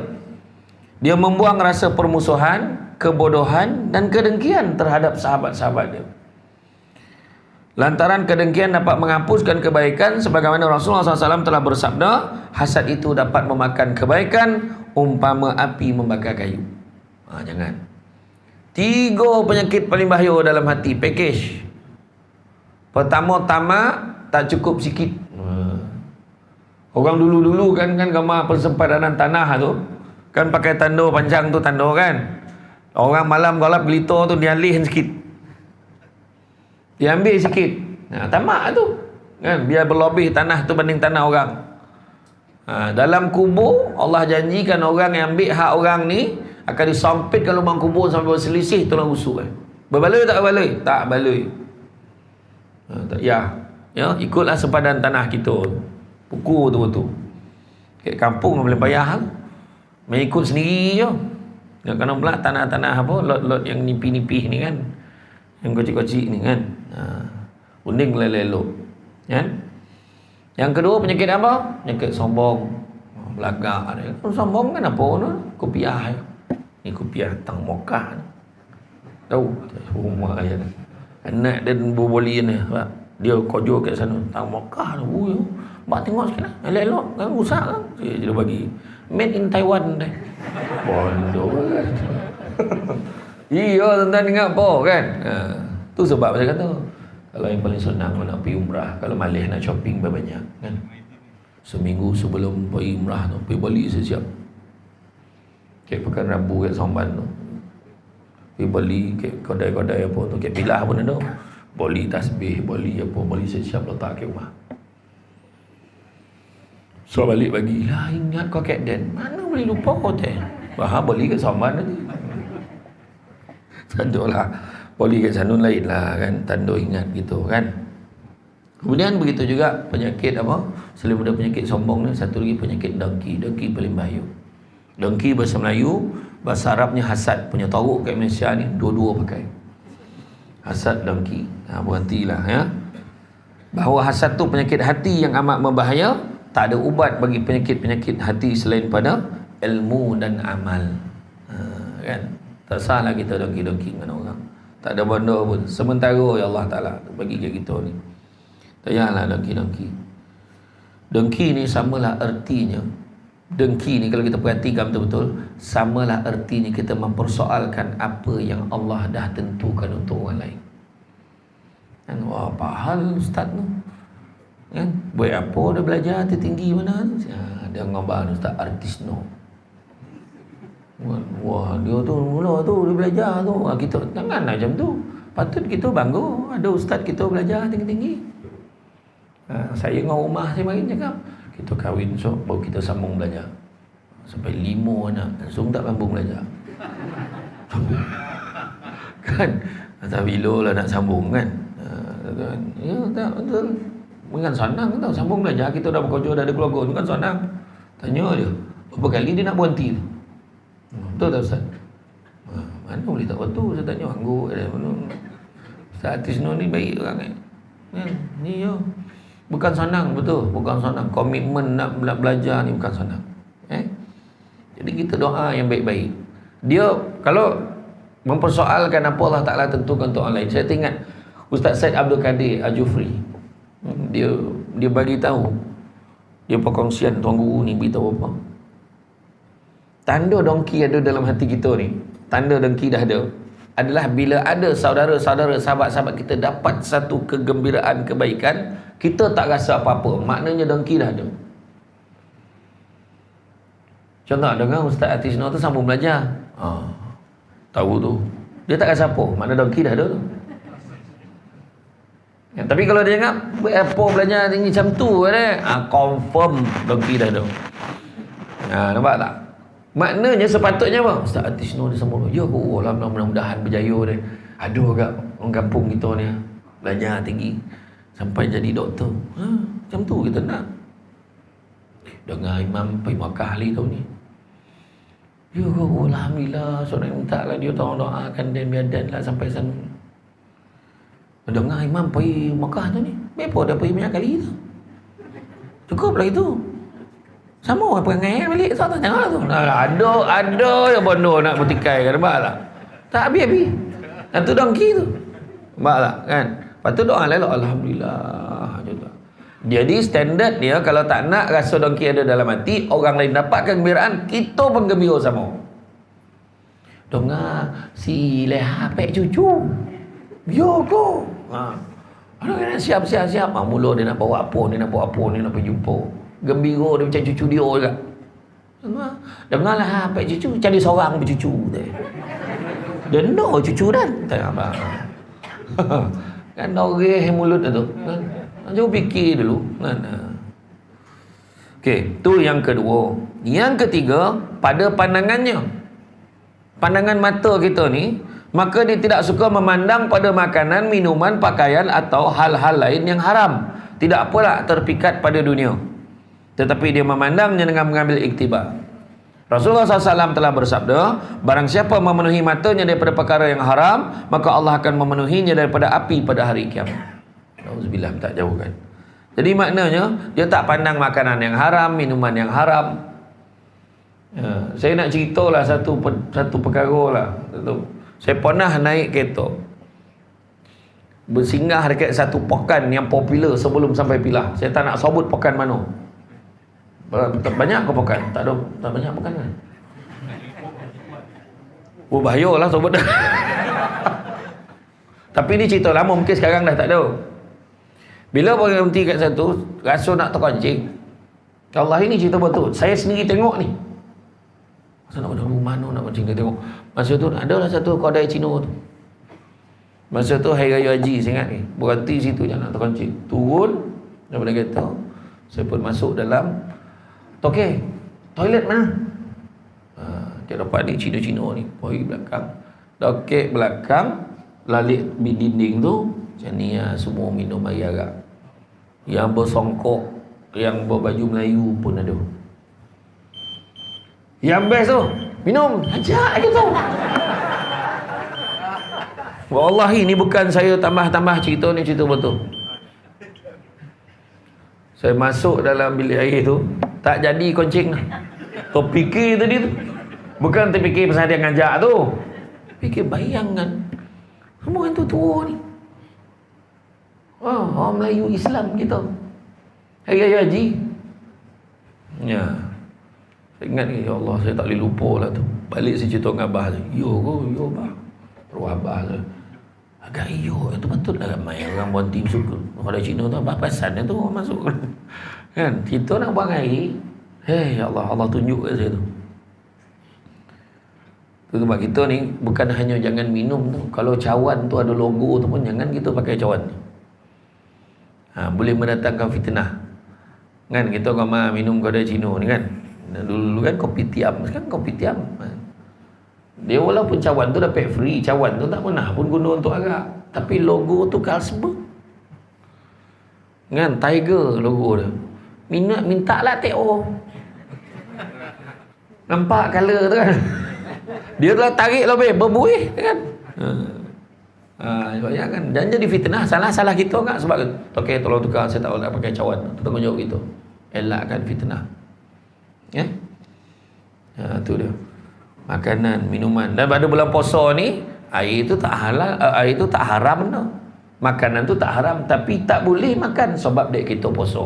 Dia membuang rasa permusuhan, kebodohan dan kedengkian terhadap sahabat-sahabat dia. Lantaran kedengkian dapat menghapuskan kebaikan, sebagaimana Rasulullah SAW telah bersabda, hasad itu dapat memakan kebaikan umpama api membakar kayu. Jangan. 3 penyakit paling bahaya dalam hati, package. Pertama-tama tak cukup sikit. Orang dulu-dulu kan gambar persempadanan tanah tu kan pakai tanda panjang tu, tanda kan. Orang malam golap gelita tu dialihin sikit. Dia ambil sikit. Tamak tu. Kan biar berlebih tanah tu banding tanah orang. Dalam kubur Allah janjikan orang yang ambil hak orang ni akan disampitkan lubang kubur sampai berselisih tulang rusuk. Berbaloi tak berbaloi? Tak baloi. Ya, ikutlah sempadan tanah kita. Pukul tu betul. Kat kampung boleh payah. Mengikut sendiri je. Dia kena pula tanah-tanah apa, lot-lot yang nipih-nipih ni kan. Yang kocik-kocik ni kan. Uning lelok. Kan? Yang kedua penyakit apa? Penyakit sombong. Belagak dia. Sombong kan apa tu? Kopiah. Ni kopiah tang Mokah ni. Tahu? Rumah dia. Anak dia berboli ni. Dia kojo kat sana. Tang Mokah tu. Bak tengok sikit lah. Elok-elok. Kan rusak kan? Dia bagi. Made in Taiwan dah. Bodoh kan. Iya, tuan-tuan ingat apa kan? Tu sebab saya kata, kalau yang paling senang nak pergi umrah, kalau malih nak shopping banyak kan. Seminggu sebelum pergi umrah tu, pergi balik siap. Kek Pekan Rabu kat Somban tu. Pergi beli kek kedai-kedai apa tu, kek pilah pun ada. Beli tasbih, beli apa, beli siap letak kat rumah. So balik pagi, lah ingat kau kat Den. Mana boleh lupa hotel? Beli kat Somban tadi. Tandalah poli kat sana lain lah kan, tanda ingat gitu kan. Kemudian begitu juga penyakit apa, selain daripada penyakit sombong ni, satu lagi penyakit dengki. Dengki paling bahaya. Dengki bahasa Melayu, bahasa Arabnya hasad. Punya teruk kat Malaysia ni dua-dua pakai hasad, dengki. Berhentilah ya. Bahawa hasad tu penyakit hati yang amat membahaya. Tak ada ubat bagi penyakit-penyakit hati selain pada ilmu dan amal. Kan? Tak salah kita dengki-dengki dengan orang. Tak ada benda pun. Sementara ya Allah Ta'ala bagi kat kita ni. Tak payahlah dengki-dengki. Dengki ni samalah artinya. Dengki ni kalau kita perhatikan betul-betul, samalah artinya kita mempersoalkan apa yang Allah dah tentukan untuk orang lain. Kan, wah apa hal ustaz tu? Kan, buat apa dia belajar tertinggi mana tu? Dia ngomong ustaz artis no. Wah dia tu mula tu dia belajar tu. Kita janganlah macam tu. Patut kita bangga ada ustaz kita belajar tinggi-tinggi. Saya dengan rumah saya mari cakap, kita kahwin so baru kita sambung belajar. Sampai 5 anak langsung tak sambung belajar. Kan? Atau bila lah nak sambung kan. Ya tak betul. Bukan senang tau, sambung belajar, kita dah berkerja, dah ada keluarga, bukan senang. Tanya dia, berapa kali dia nak berhenti tu? Betul tak Ustaz? Mana boleh tak betul? Saya tanya, angguk dia. Ustaz Tisno ni baik orang kan? Ni yo. Bukan senang, betul. Bukan senang. Komitmen nak belajar ni bukan senang. Jadi kita doa yang baik-baik. Dia, kalau mempersoalkan apa Allah Ta'ala tentukan untuk orang lain. Saya teringat Ustaz Syed Abdul Kadir Al-Jufri. Dia bagi tahu, dia perkongsian Tuan Guru ni beritahu apa, tanda dongki ada dalam hati kita ni, tanda dongki dah ada, adalah bila ada saudara-saudara, sahabat-sahabat kita dapat satu kegembiraan, kebaikan, kita tak rasa apa-apa, maknanya dongki dah ada. Contoh, dengar Ustaz Atisno tu sambung belajar, tahu tu, dia tak rasa apa, makna dongki dah ada tu. Ya, tapi kalau dia ingat apa belajar tinggi macam tu confirm dongki dah ada. Nampak tak? Maknanya sepatutnya apa? Ustaz Atisno dia sambung, ya aku mudah-mudahan berjaya dia. Ada agak orang kampung kita ni belajar tinggi sampai jadi doktor. Macam tu kita nak. Dengar imam pergi Makkah hari tahun ni. Ya alhamdulillah, seorang minta lah dia tolong doakan dan biadan lah sampai sana. Dengar imam pergi Makkah tu ni, berapa dah pergi banyak kali tu. Cukup lah itu. Sama perangai balik tak tengok tu. Ada yang bodoh nak bertikai kan, nampak tak? Tak habis-habis. Yang tu dongki tu. Nampak tak kan? Lepas tu doa lah, alhamdulillah. Jadi standard dia, kalau tak nak rasa dongki ada dalam hati, orang lain dapat kegembiraan, kita pun gembira sama. Dengar si Leha pek cucu. Yo go. Orang kena siap. Mula dia nak bawa apa, dia nak pergi jumpa. Gembira dia macam cucu dia juga. Dengarlah pek cucu, cari seorang bercucu. Dia nak cucu dan. Tak apa. Kan doreh mulut tu. Kan? Cuba fikir dulu. Okey, tu yang kedua. Yang ketiga, pada pandangannya. Pandangan mata kita ni, maka dia tidak suka memandang pada makanan, minuman, pakaian atau hal-hal lain yang haram. Tidak apalah terpikat pada dunia, tetapi dia memandangnya dengan mengambil iktibar. Rasulullah SAW telah bersabda, barang siapa memenuhi matanya daripada perkara yang haram, maka Allah akan memenuhinya daripada api pada hari kiamat. Auzubillah, tak jauh kan. Jadi maknanya, dia tak pandang makanan yang haram, minuman yang haram. Saya nak ceritalah satu perkara lah. Saya pernah naik kereta, bersinggah dekat satu pekan yang popular sebelum sampai Pilah. Saya tak nak sebut pekan mana. Banyak ke pekan? Tak banyak pekan kan? Bahayalah sebut dah. Tapi ni cerita lama, mungkin sekarang dah tak ada. Bila berhenti kat satu, rasa nak terkencing. Allah, ini cerita betul. Saya sendiri tengok ni. Masa nak dulu mana nak kencing, dia tengok. Masa tu adalah satu kedai Cina tu. Masa tu Hari Raya Haji, saya ingat ni. Berhenti situ je nak terkencing. Turun daripada kereta. Saya pun masuk dalam. Okey, toilet mana? Dia dapat ni Cina-Cina ni. Pergi belakang. Dokek belakang, lalik dinding tu. Macam ni semua minum air arak. Yang bersongkok, yang berbaju Melayu pun ada. Yang best tu, minum, ajak gitu. Wallahi, ni bukan saya tambah-tambah cerita ni, cerita betul. Saya masuk dalam bilik air tu, tak jadi kencing dah. Terfikir tadi tu. Bukan terfikir pasal dia ngajak tu. Fikir bayangan. Semua yang tu tua ni. Orang Melayu Islam kita. Hari Raya Haji. Ya. Saya ingat ni, ya Allah, saya tak boleh lupa lah tu. Balik saya cerita dengan Abah tu. Yo bah. Terus Abah tu. Agak itu betul lah ramai orang berhenti bersyukur. Kalau Cina tu Abah perasan tu orang masuk. Kan? Kita nak buang air. Ya Allah, Allah tunjuk kat saya tu. Sebab kita ni bukan hanya jangan minum tu. Kalau cawan tu ada logo tu pun jangan kita pakai cawan ni. Boleh mendatangkan fitnah. Kan kita ramai minum kedai Cina ni kan. Dulu kan kopi tiam, sekarang kopi tiam. Dia walaupun cawan tu dapat free, cawan tu tak pernah pun guna untuk arak. Tapi logo tu Carlsberg. Kan Tiger logo dia. Minta lah TO. Nampak color tu kan. Dia telah tarik lebih berbuih kan. Sebabnya kan dan jadi fitnah. Salah kita kan sebab okey tolong tukar saya tak boleh pakai cawan. Tolong jawab gitu. Elakkan fitnah. Ya. Tu dia. Makanan, minuman. Dan pada bulan puasa ni air tu tak halal, air tu tak haram tau. Makanan tu tak haram tapi tak boleh makan sebab dek kita puasa.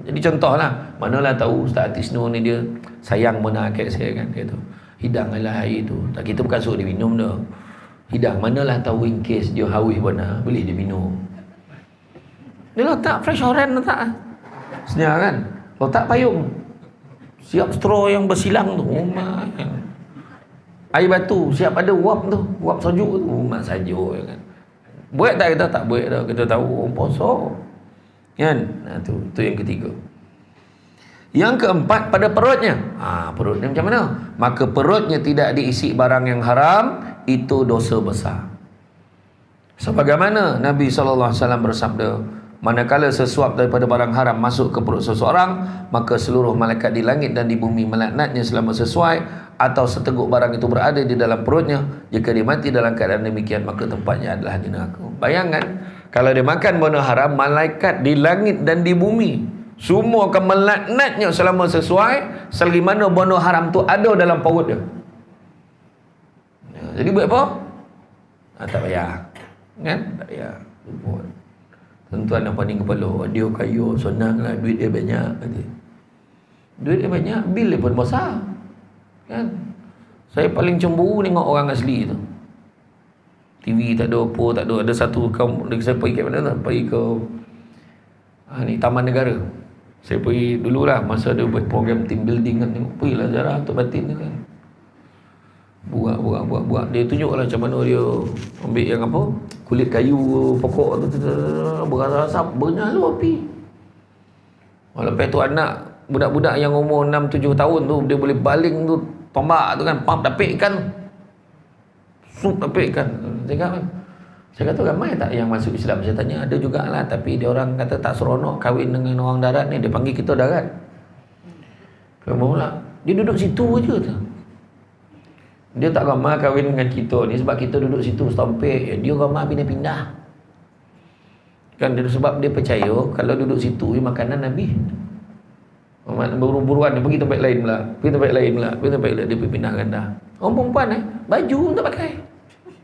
Jadi contohlah, manalah tahu Ustaz Tisno ni dia sayang mana akak saya kan kata. Hidanglah air tu. Tak kita bukan suruh dia minum dah. Hidang manalah tahu in case dia haus mana boleh dia minum. Dia letak fresh orange letak. Senyap kan? Letak payung. Siap straw yang bersilang tu. Oh my. Air batu siap ada wap tu, wap sejuk tu. Mak sajuk kan. Buat tak kita tak buat dah. Kita tahu puasa. Kan? Tu yang ketiga. Yang keempat pada perutnya. Perutnya macam mana? Maka perutnya tidak diisi barang yang haram, itu dosa besar. Sebagaimana Nabi SAW bersabda, manakala sesuap daripada barang haram masuk ke perut seseorang, maka seluruh malaikat di langit dan di bumi melaknatnya selama sesuai atau seteguk barang itu berada di dalam perutnya. Jika dia mati dalam keadaan demikian, maka tempatnya adalah di neraka. Bayangkan, kalau dia makan benda haram, malaikat di langit dan di bumi semua akan melaknatnya selama sesuai selagi mana benda haram tu ada dalam perut dia. Jadi buat apa? Tak payah. Kan? Tak payah. Tuan-tuan yang paling kepala, dia kaya, senanglah, duit dia banyak. Duit dia banyak, bil dia pun besar. Kan? Saya paling cemburu tengok orang asli tu. TV tak ada apa, tak ada. Ada satu kaum, saya pergi ke mana tu? Pergi ke ni Taman Negara. Saya pergi dululah masa ada buat program team building kan. Tengok pergilah ziarah untuk batin tu kan. Buat. Dia tunjuklah macam mana dia ambil yang apa? Kulit kayu pokok tu berasa bernyala api. Lepas tu anak budak-budak yang umur 6-7 tahun tu dia boleh baling tu tombak tu kan, pump dapik ikan. Sup dapik ikan. Saya kata ramai tak yang masuk Islam? Saya tanya ada jugalah, tapi dia orang kata tak seronok kahwin dengan orang darat ni. Dia panggil kita darat. Kenapa pula? Dia duduk situ je tu. Dia tak ramai kahwin dengan kita ni sebab kita duduk situ setompek. Dia ramai pindah-pindah. Kan dia sebab dia percaya kalau duduk situ makanan habis. Buru-buruan dia pergi tempat lain pula. Pergi tempat lain. Dia pergi pindah ganda. Orang perempuan baju pun tak pakai.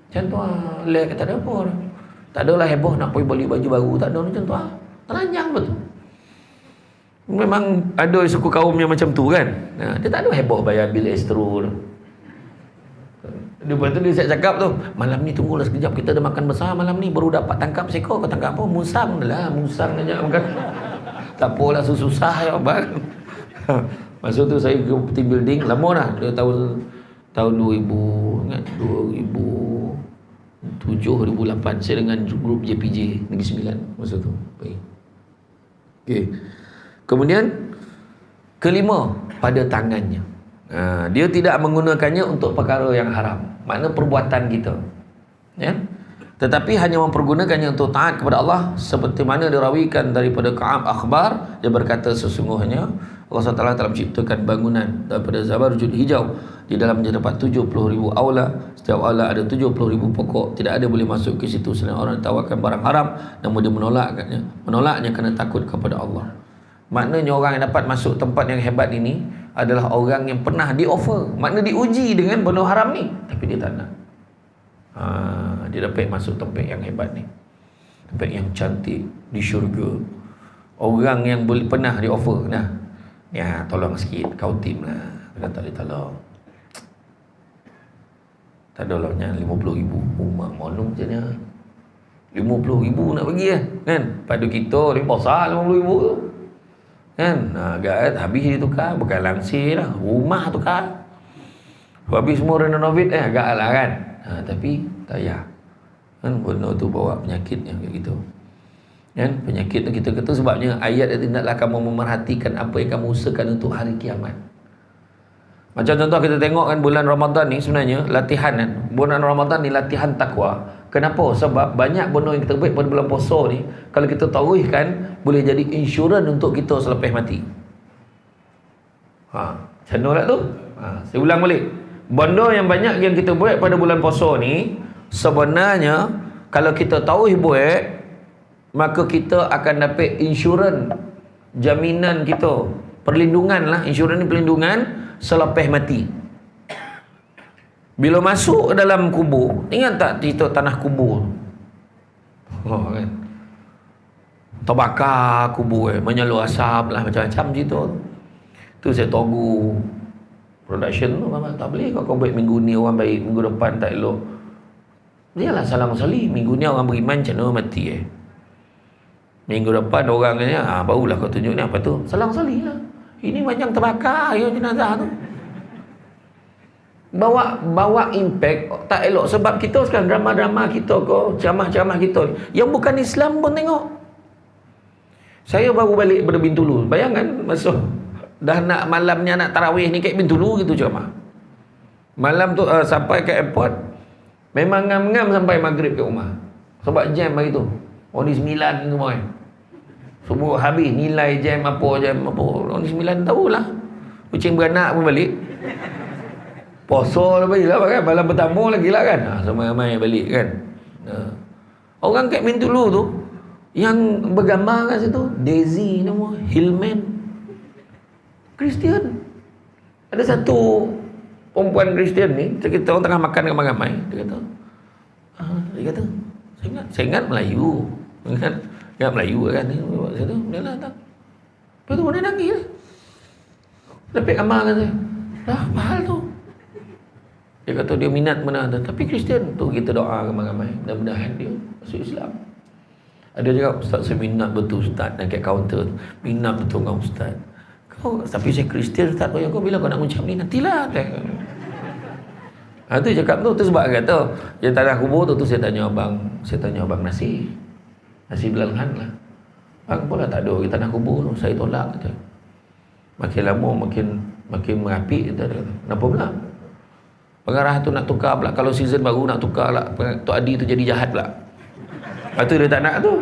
Macam tu tak ada apa. Tak adalah heboh nak pergi beli baju baru. Tak ada macam tu telanjang betul. Memang ada suku kaum yang macam tu kan. Dia tak ada heboh bayar bil astro. Lepas tu dia saya cakap tu, malam ni tunggulah sekejap, kita dah makan besar malam ni, baru dapat tangkap seekor. Kau tangkap apa? Musang lah, musang aja makan. Tak apalah susah ya bang. Masa tu saya ke team building lama dah. Dia tahun 2000 ingat 2007 2008 saya dengan grup JPJ Negeri Sembilan masa tu. Baik. Okey. Kemudian kelima, pada tangannya. Dia tidak menggunakannya untuk perkara yang haram. Makna perbuatan kita. Ya. Tetapi hanya mempergunakannya untuk taat kepada Allah, seperti mana dirawikan daripada Ka'ab Akhbar, dia berkata sesungguhnya Allah SWT telah menciptakan bangunan daripada zabarjud hijau. Di dalam terdapat 70,000 aula. Setiap aula ada 70,000 pokok. Tidak ada boleh masuk ke situ selain orang tawarkan barang haram, namun dia menolaknya kerana takut kepada Allah. Maknanya orang yang dapat masuk tempat yang hebat ini adalah orang yang pernah di-offer, makna diuji dengan benda haram ni, tapi dia tak nak. Dia dapat masuk tempat yang hebat ni, tempat yang cantik di syurga. Orang yang boleh pernah di-offer, ya tolong sikit kau tim lah. Dia tak boleh tolong. Tak ada lah 50,000. Mak monong je ni 50,000 nak bagi kan. Pada kita ni besar 50,000 tu kan. Agak habis dia tukar, bukan langsir lah, rumah tukar. Habis semua renovate agak lah kan. Tapi tak payah kan, benda tu bawa penyakit yang kayak gitu kan. Penyakit tu kita kata sebabnya ayat itu tidaklah kamu memerhatikan apa yang kamu usahakan untuk hari kiamat. Macam contoh kita tengok kan bulan Ramadan ni sebenarnya latihan kan. Bulan Ramadan ni latihan takwa. Kenapa? Sebab banyak benda yang kita buat pada bulan puasa ni, kalau kita taruhkan, boleh jadi insurans untuk kita selepas mati. Macam mana tu? Saya ulang balik. Benda yang banyak yang kita buat pada bulan puasa ni, sebenarnya kalau kita taruh buat, maka kita akan dapat insurans, jaminan kita, perlindungan lah. Insurans ni perlindungan selepas mati. Bila masuk ke dalam kubur, ingat tak cerita tanah kubur? Kan? Terbakar kubur, menyalur asap lah, macam-macam cerita. Tu saya tunggu production tu, tak boleh kau buat minggu ni orang baik, minggu depan tak elok. Dia lah salam sali, minggu ni orang beriman macam mana mati minggu depan orang ni, barulah kau tunjuk ni apa tu, salam sali lah. Ini macam terbakar yang jenazah tu. Bawa impact tak elok. Sebab kita sekarang drama-drama kita ceramah-ceramah kita yang bukan Islam pun tengok. Saya baru balik dari Bintulu, bayangkan masuk dah nak malamnya nak tarawih ni kat Bintulu gitu ceramah. Malam tu sampai ke airport memang ngam-ngam sampai maghrib ke rumah. Sebab jam hari tu. Ni 9 semua semua habis nilai jam apa. Ni 9 tahulah. Kucing beranak pun balik. Puasa lagi lah kan, malam pertama lagi lah kan. Ramai-ramai balik kan. Orang kat Bintulu tu yang bergambar kat situ, Daisy nama, Hillman, Kristian. Ada satu perempuan Kristian ni, kita orang tengah makan ramai-ramai, dia kata, saya ingat Melayu. Ingat Melayu kan. Dia lah tak. Lepas tu dia nangis lah. Dapat gambar kan saya. Dah mahal tu. Dia kata dia minat mana, tapi Kristian tu kita doa ramai-ramai, mudah-mudahan dia masuk Islam. Ada juga, Ustaz saya minat betul Ustaz, dan kat kaunter minat betul dengan Ustaz. Tapi saya Kristian Ustaz, kau bila kau nak ucap ni, nantilah. Tu cakap tu sebab kata yang tanah kubur tu saya tanya abang Nasi Bilal Khan lah. Bang pula tak ada di tanah kubur tu, saya tolak kata. Makin lama makin merapi kata. Kenapa pula? Pengarah tu nak tukar pula. Kalau season baru nak tukar lah, Tok Adi tu jadi jahat pula. Lepas tu dia tak nak tu.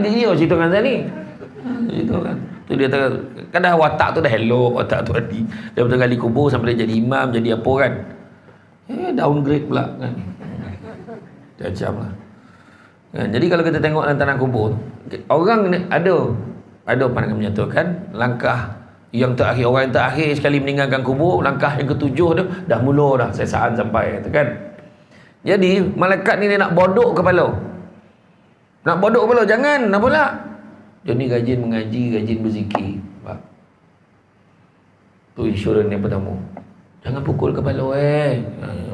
Dia cerita dengan saya ni. Cerita kan. Tu dia kadang watak tu dah elok, watak Tok Adi. Dia betul kali kubur sampai dia jadi imam, jadi apa kan. Downgrade pula kan. Macam lah. Kan? Jadi kalau kita tengok dalam tanah kubur, orang ni ada pandangan menyatakan langkah yang terakhir, orang yang terakhir sekali meninggalkan kubur, langkah yang ketujuh tu dah mula dah sesaan sampai kan. Jadi malaikat ni dia nak bodok kepala. Nak bodok kepala, jangan, nak pula. Dia ni rajin mengaji, rajin berzikir. Tu insurans yang pertama. Jangan pukul kepala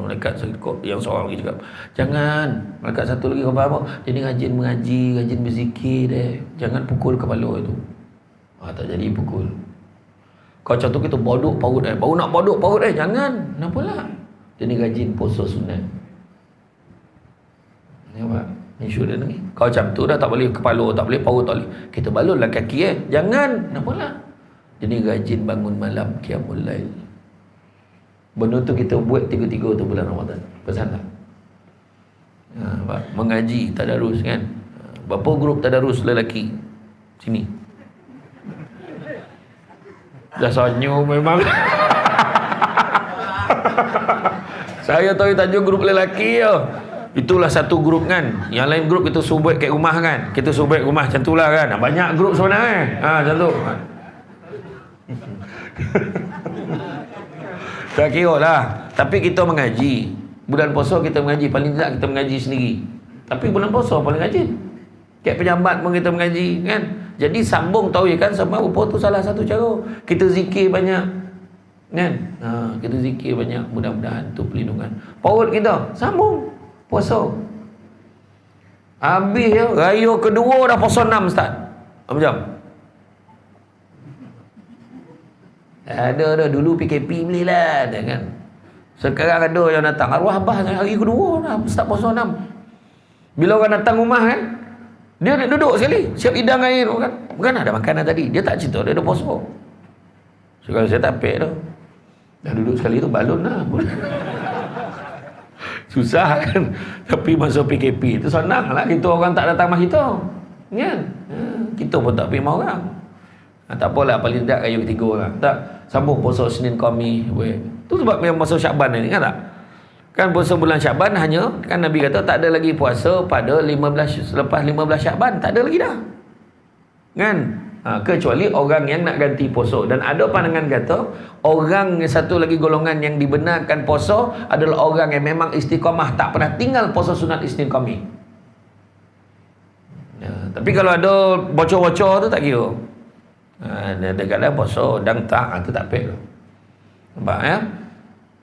malaikat yang seorang lagi cakap, jangan. Malaikat satu lagi kau faham apa? Dia ni rajin mengaji, rajin berzikir deh. Jangan pukul kepala itu. Tak jadi pukul. Kau macam tu kita bodok paut baru nak bodok paut jangan. Kenapa lah? Dia ni rajin puasa sunat. Nampak? Insurans ni. Kau macam tu dah tak boleh kepala, tak boleh paut, tak boleh. Kita balunlah kaki jangan. Kenapa lah? Dia ni rajin bangun malam, qiyamul lail. Benda tu kita buat 3 tu bulan Ramadan. Pesan tak? Mengaji, tadarus kan. Berapa grup tadarus lelaki? Sini. Dah sonyo memang. Saya tahu tajuk grup lelaki itulah satu grup kan. Yang lain grup kita subuh kat rumah kan. Kita subuh rumah macam itulah kan. Banyak grup sebenarnya. Macam tu. Tak kira lah. Tapi kita mengaji. Bulan puasa kita mengaji. Paling tidak kita mengaji sendiri. Tapi bulan puasa paling rajin. Kat pejabat pun kita mengaji kan. Jadi sambung tahu kan sama rupa tu salah satu cara. Kita zikir banyak kan. Kita zikir banyak, mudah-mudahan tu perlindungan. Paut kita sambung puasa. Habis raya kedua dah puasa 6 Ustaz. Macam ada dulu PKP belilah kan. Sekarang ada yang datang arwah abah hari kedua dah start puasa 6. Bila orang datang rumah kan, dia duduk sekali, siap hidang air kan. Bukan ada makanan tadi. Dia tak cerita, dia ada puasa. So, kalau saya tak pek tu. Dah duduk sekali tu balon lah. Susah kan. Tapi masuk PKP tu senang lah. Kita orang tak datang rumah kita. Kan? Kita pun tak pergi rumah orang. Tak apalah, paling tidak kayu ketiga orang. Tak, sambung puasa Senin Khamis. Tu sebab yang puasa Syaban ni kan tak? Kan puasa bulan Syaban hanya, kan Nabi kata tak ada lagi puasa pada 15, selepas 15 Syaban. Tak ada lagi dah. Kan? Kecuali orang yang nak ganti puasa. Dan ada pandangan kata orang satu lagi golongan yang dibenarkan puasa adalah orang yang memang istiqamah, tak pernah tinggal puasa sunat Isnin Khamis. Tapi kalau ada bocor-bocor tu tak kira. Dia kadang puasa dan tak, tu tak pek. Nampak ya?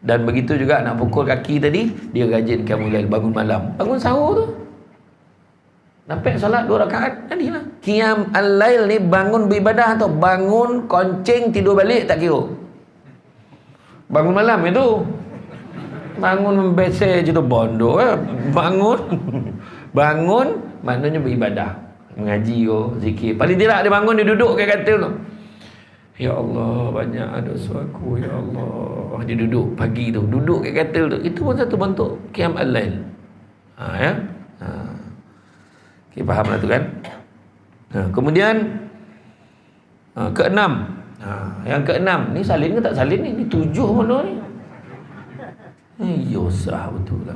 Dan begitu juga nak pukul kaki tadi, dia rajinkan mulai bangun malam, bangun sahur tu. Nampak solat 2 rakaat, jadilah. Qiyam al-lail ni bangun beribadah atau bangun koncing tidur balik tak kira. Bangun malam itu. Bangun membesar je tu bondo. Bangun. Bangun maknanya beribadah. Mengaji zikir. Paling tidak dia bangun, dia duduk kat katil tu. Ya Allah, banyak dosa aku, ya Allah. Dia duduk pagi tu, duduk kat katil tu. Itu pun satu bentuk qiyam al-lail. Ya. Okay, fahamlah tu kan. Kemudian keenam. Yang keenam ni salin ke tak salin ni? Ni 7 mana ni? Yosah betul lah.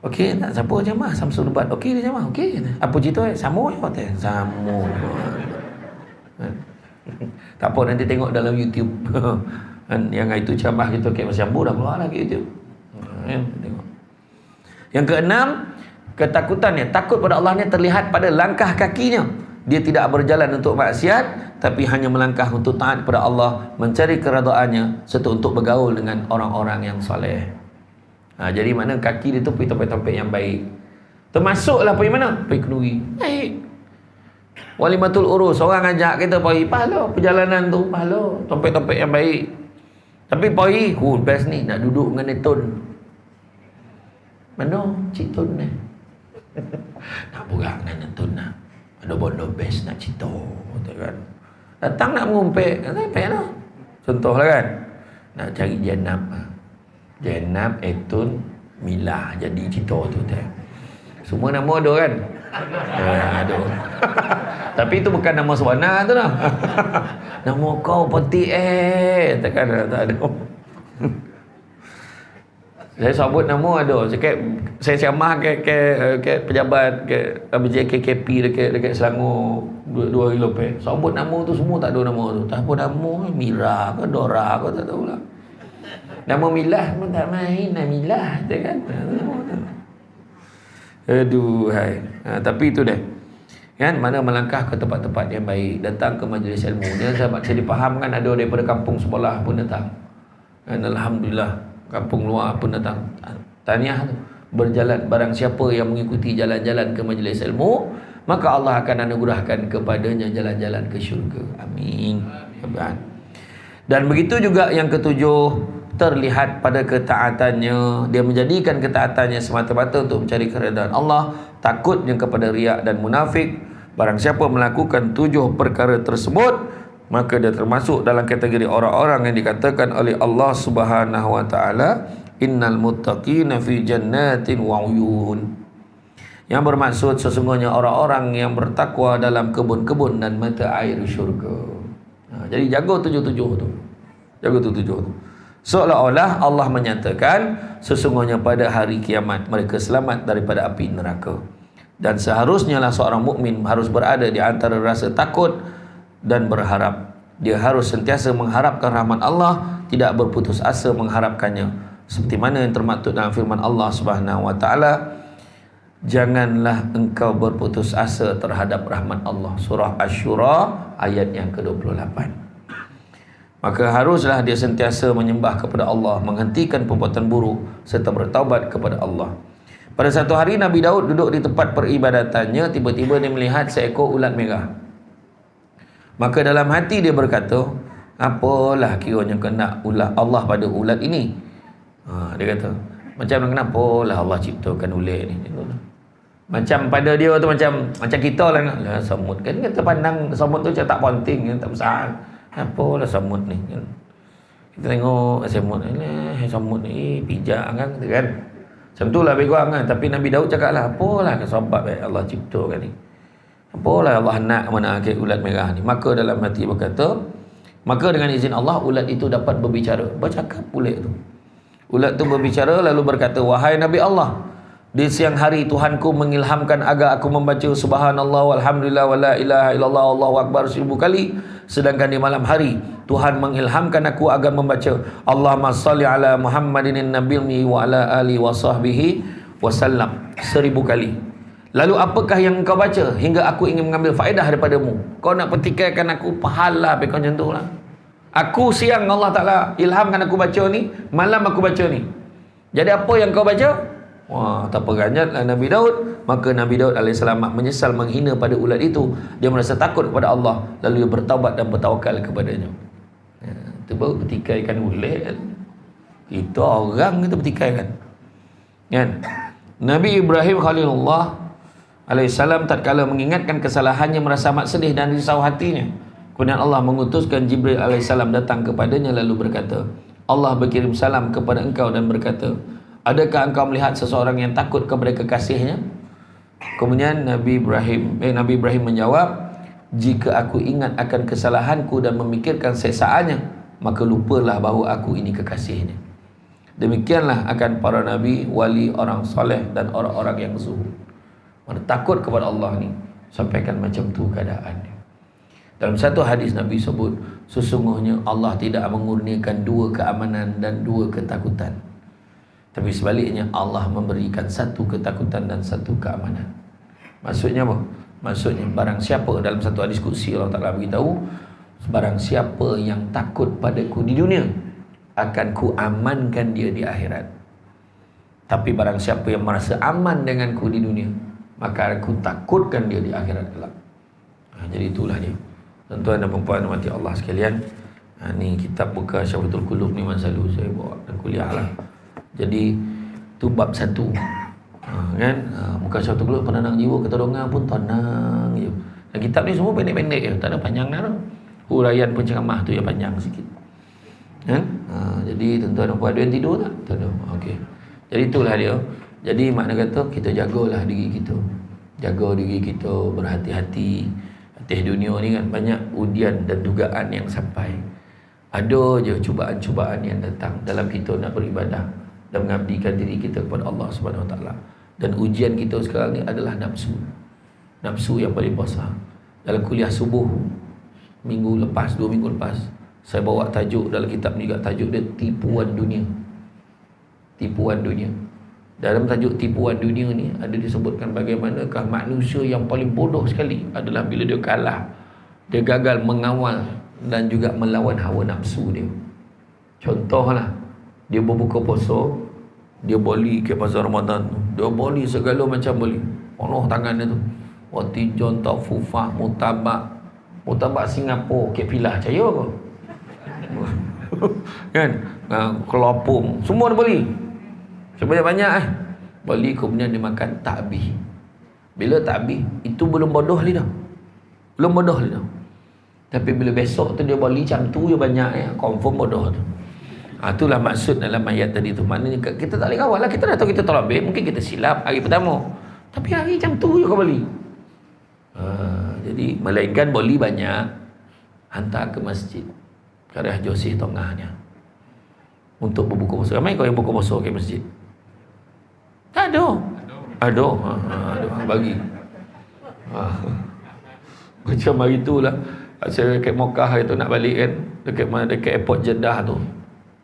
Okey, tak siapa jamah Samsul Ubat. Okey dia jamah. Okey. Apa cerita? Samo je hotel. Samo. Tak apa, nanti tengok dalam YouTube. Yang itu ceramah kita Kek Mas Jambu dah keluar lah kat YouTube. Tengok. Yang keenam, ketakutannya, takut pada Allah ni terlihat pada langkah kakinya. Dia tidak berjalan untuk maksiat, tapi hanya melangkah untuk taat kepada Allah, mencari keredaannya, serta untuk bergaul dengan orang-orang yang soleh. Jadi mana kaki dia tu pergi tempat-tempat yang baik. Termasuklah pergi mana? Pergi kenduri. Baik. Walimatul urus, orang ajak kita pergi, pahala perjalanan tu, pahala tempat-tempat yang baik. Tapi pergi, best ni nak duduk dengan Netun. Mana Cik Tun ni? Nak borak dengan Tun lah. Ada bondo best nak cerita, kan? Datang nak mengumpet, kata lah. Contohlah kan, nak cari Jenab, Etun, Milah, jadi cerita tu tak. Semua nama ada kan? Ada. Tapi itu bukan nama sebenar tu lah. Nama kau peti takkan tak ada. Saya sebut nama ada. Saya ceramah ke pejabat ke BJKKP dekat Selangor 2 hari lepas. Sebut nama tu semua tak ada nama tu. Tak apa nama, Mira ke Dora ke tak tahulah. Nama Milah pun tak main, nama Milah tu kan. Aduh hai. Tapi itu dah. Kan mana melangkah ke tempat-tempat yang baik, datang ke majlis ilmu. Dia sahabat saya dipahamkan ada daripada kampung sebelah pun datang. Dan alhamdulillah kampung luar pun datang. Tahniah tu. Berjalan barang siapa yang mengikuti jalan-jalan ke majlis ilmu, maka Allah akan anugerahkan kepadanya jalan-jalan ke syurga. Amin. Dan begitu juga yang ketujuh, terlihat pada ketaatannya. Dia menjadikan ketaatannya semata-mata untuk mencari keredaan Allah, takutnya kepada riak dan munafik. Barang siapa melakukan 7 perkara tersebut, maka dia termasuk dalam kategori orang-orang yang dikatakan oleh Allah Subhanahu wa taala, innal muttaqina fi jannatin wa uyun. Yang bermaksud sesungguhnya orang-orang yang bertakwa dalam kebun-kebun dan mata air syurga. Jadi jaga 7 tu. Jaga 7 tu. Seolah-olah Allah menyatakan sesungguhnya pada hari kiamat mereka selamat daripada api neraka. Dan seharusnya lah seorang mukmin harus berada di antara rasa takut dan berharap. Dia harus sentiasa mengharapkan rahmat Allah, tidak berputus asa mengharapkannya. Seperti mana yang termaktub dalam firman Allah Subhanahu wa taala, janganlah engkau berputus asa terhadap rahmat Allah. Surah Asy-Syura ayat yang ke-28. Maka haruslah dia sentiasa menyembah kepada Allah, menghentikan perbuatan buruk serta bertaubat kepada Allah. Pada satu hari Nabi Daud duduk di tempat peribadatannya, tiba-tiba dia melihat seekor ulat merah. Maka dalam hati dia berkata, apalah kiranya kena ulat Allah pada ulat ini? Dia kata, macam kenapa lah Allah ciptakan ulat ni? Macam pada dia tu macam kita lah semut kan, kita pandang semut tu macam tak penting, tak besar. Apalah semut ni Kita tengok semut ni pijak kan, macam tu lah lebih kurang kan. Tapi Nabi Daud cakap lah, apalah sebab Allah ciptakan ni, apalah Allah nak mana akil ulat merah ni. Maka dalam hati berkata, maka dengan izin Allah ulat itu dapat berbicara. Bercakap ulat tu. Ulat tu berbicara lalu berkata, wahai Nabi Allah, di siang hari Tuhanku mengilhamkan agar aku membaca subhanallah walhamdulillah wala ilaha illallah Allahu akbar 1000 kali. Sedangkan di malam hari Tuhan mengilhamkan aku agar membaca Allahumma salli ala Muhammadin nabiyyi wa ala alihi wa sahbihi wasallam 1000 kali. Lalu apakah yang kau baca hingga aku ingin mengambil faedah daripadamu? Kau nak pertikaikan aku, pahala apa kau macam tu lah. Aku siang Allah Ta'ala ilhamkan aku baca ni, malam aku baca ni. Jadi apa yang kau baca? Wah, tak peranjatlah Nabi Daud. Maka Nabi Daud AS menyesal menghina pada ulat itu. Dia merasa takut kepada Allah, lalu dia bertaubat dan bertawakal kepadanya. Itu baru pertikaikan ulat. Itu orang itu pertikaikan kan? Nabi Ibrahim Khalilullah AS tatkala mengingatkan kesalahannya, merasa amat sedih dan risau hatinya. Kemudian Allah mengutuskan Jibril AS datang kepadanya lalu berkata, Allah berkirim salam kepada engkau dan berkata, adakah engkau melihat seseorang yang takut kepada kekasihnya? Kemudian Nabi Ibrahim menjawab, jika aku ingat akan kesalahanku dan memikirkan seksaannya, maka lupalah bahawa aku ini kekasihnya. Demikianlah akan para nabi, wali, orang soleh dan orang-orang yang zuhud. Mana takut kepada Allah ni, sampaikan macam tu keadaannya. Dalam satu hadis Nabi sebut, sesungguhnya Allah tidak mengurniakan 2 keamanan dan 2 ketakutan. Tapi sebaliknya Allah memberikan 1 ketakutan dan 1 keamanan. Maksudnya apa? Maksudnya barang siapa, dalam satu hadis qudsi Allah Ta'ala beritahu, barang siapa yang takut padaku di dunia, akan ku amankan dia di akhirat. Tapi barang siapa yang merasa aman denganku di dunia, maka aku takutkan dia di akhirat kelak. Jadi itulah dia. Tuan-tuan dan puan-puan mati Allah sekalian, ni kitab buka Syafatul Qulub ni masa lalu saya bawa dan kuliah lah. Jadi tu bab 1 kan, muka Syafatul Qulub penenang jiwa, kata dongang pun tenang je. Dan kitab ni semua pendek-pendek je, tak ada panjang dah. Huraian penceramah tu yang panjang sikit kan. Jadi tuan-tuan dan puan, ada yang tidur tak? Tak ada. Okey. Jadi itulah dia. Jadi makna kata kita jagalah diri kita. Jaga diri kita, berhati-hati. Atas dunia ni kan banyak ujian dan dugaan yang sampai. Ada je cubaan-cubaan yang datang dalam kita nak beribadah dan mengabdikan diri kita kepada Allah Subhanahu Wa Taala. Dan ujian kita sekarang ni adalah nafsu. Nafsu yang paling besar. Dalam kuliah subuh minggu lepas, 2 minggu lepas, saya bawa tajuk dalam kitab ni juga, tajuk dia tipuan dunia. Tipuan dunia. Dalam tajuk tipuan dunia ni ada disebutkan bagaimanakah manusia yang paling bodoh sekali adalah bila dia kalah, dia gagal mengawal dan juga melawan hawa nafsu dia. Contohlah, dia berbuka puasa, dia beli ke pasar Ramadan tu, dia beli segala macam beli, penuh tangan dia tu, roti john, taufufah, mutabak Singapura, kek pilah cahaya ke kan, kelopong, semua dia beli sebanyak-banyak beli. Kemudian dia makan tak habis. Bila tak habis, itu belum bodoh lagi dah, belum bodoh lagi dah. Tapi bila besok tu dia beli macam tu je banyak, confirm bodoh tu. Itulah maksud dalam ayat tadi tu. Maknanya kita tak boleh kawal lah. Kita dah tahu kita tolak ambil, mungkin kita silap hari pertama, tapi hari macam tu je kau beli. Jadi melainkan beli banyak, hantar ke masjid, ke arah Josih tengahnya, untuk berbuka puasa. Ramai kau yang buka puasa ke masjid? Tak ada. Ada. Bagi. Macam hari tu lah, saya dekat Mekah itu nak balik kan, dekat airport Jeddah tu,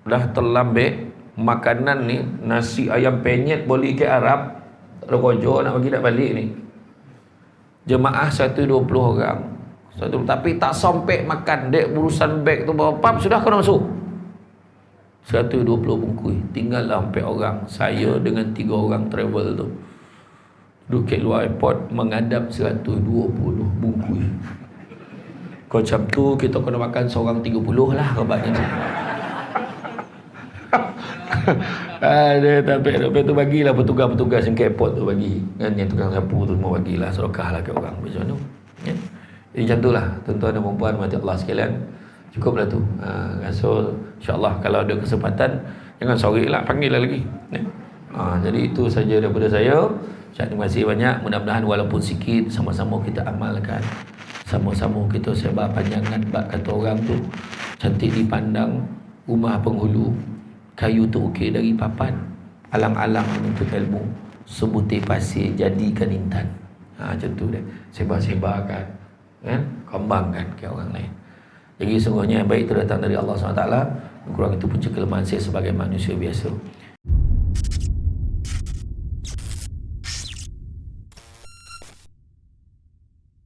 dah terlambek makanan ni, nasi ayam penyet beli ke Arab, tak ada rojo nak bagi nak balik ni. Jemaah 120 orang. Tapi tak sampai makan, dek urusan beg tu berapa sudah kena masuk. 120 bungkus, tinggallah 4 orang. Saya dengan 3 orang travel tu duduk kat luar airport menghadap 120 bungkus. Kau macam tu kita kena makan seorang 30 lah kabarnya tu. Tapi tu bagilah petugas-petugas yang kat airport tu bagi kan, yang tukang sapu tu semua bagilah sedekah lah kat orang macam tu ya. Jadi macam tu lah tuan-tuan dan puan-puan mati Allah sekalian. Cukuplah tu. So insyaAllah kalau ada kesempatan, jangan sorry lah, panggil lagi. Jadi itu saja daripada saya. Terima kasih banyak. Mudah-mudahan walaupun sikit, sama-sama kita amalkan, sama-sama kita sebar panjangan. Bak kata orang tu, cantik dipandang rumah penghulu, kayu tu ukir dari papan, alang-alang menuntut ilmu, sebutir pasir jadikan intan. Macam tu dia. Sebar-sebarkan, kan? Kembangkan ke orang lain. Jadi sungguhnya yang baik itu datang dari Allah SWT. Kurang itu punca kelemahan saya sebagai manusia biasa.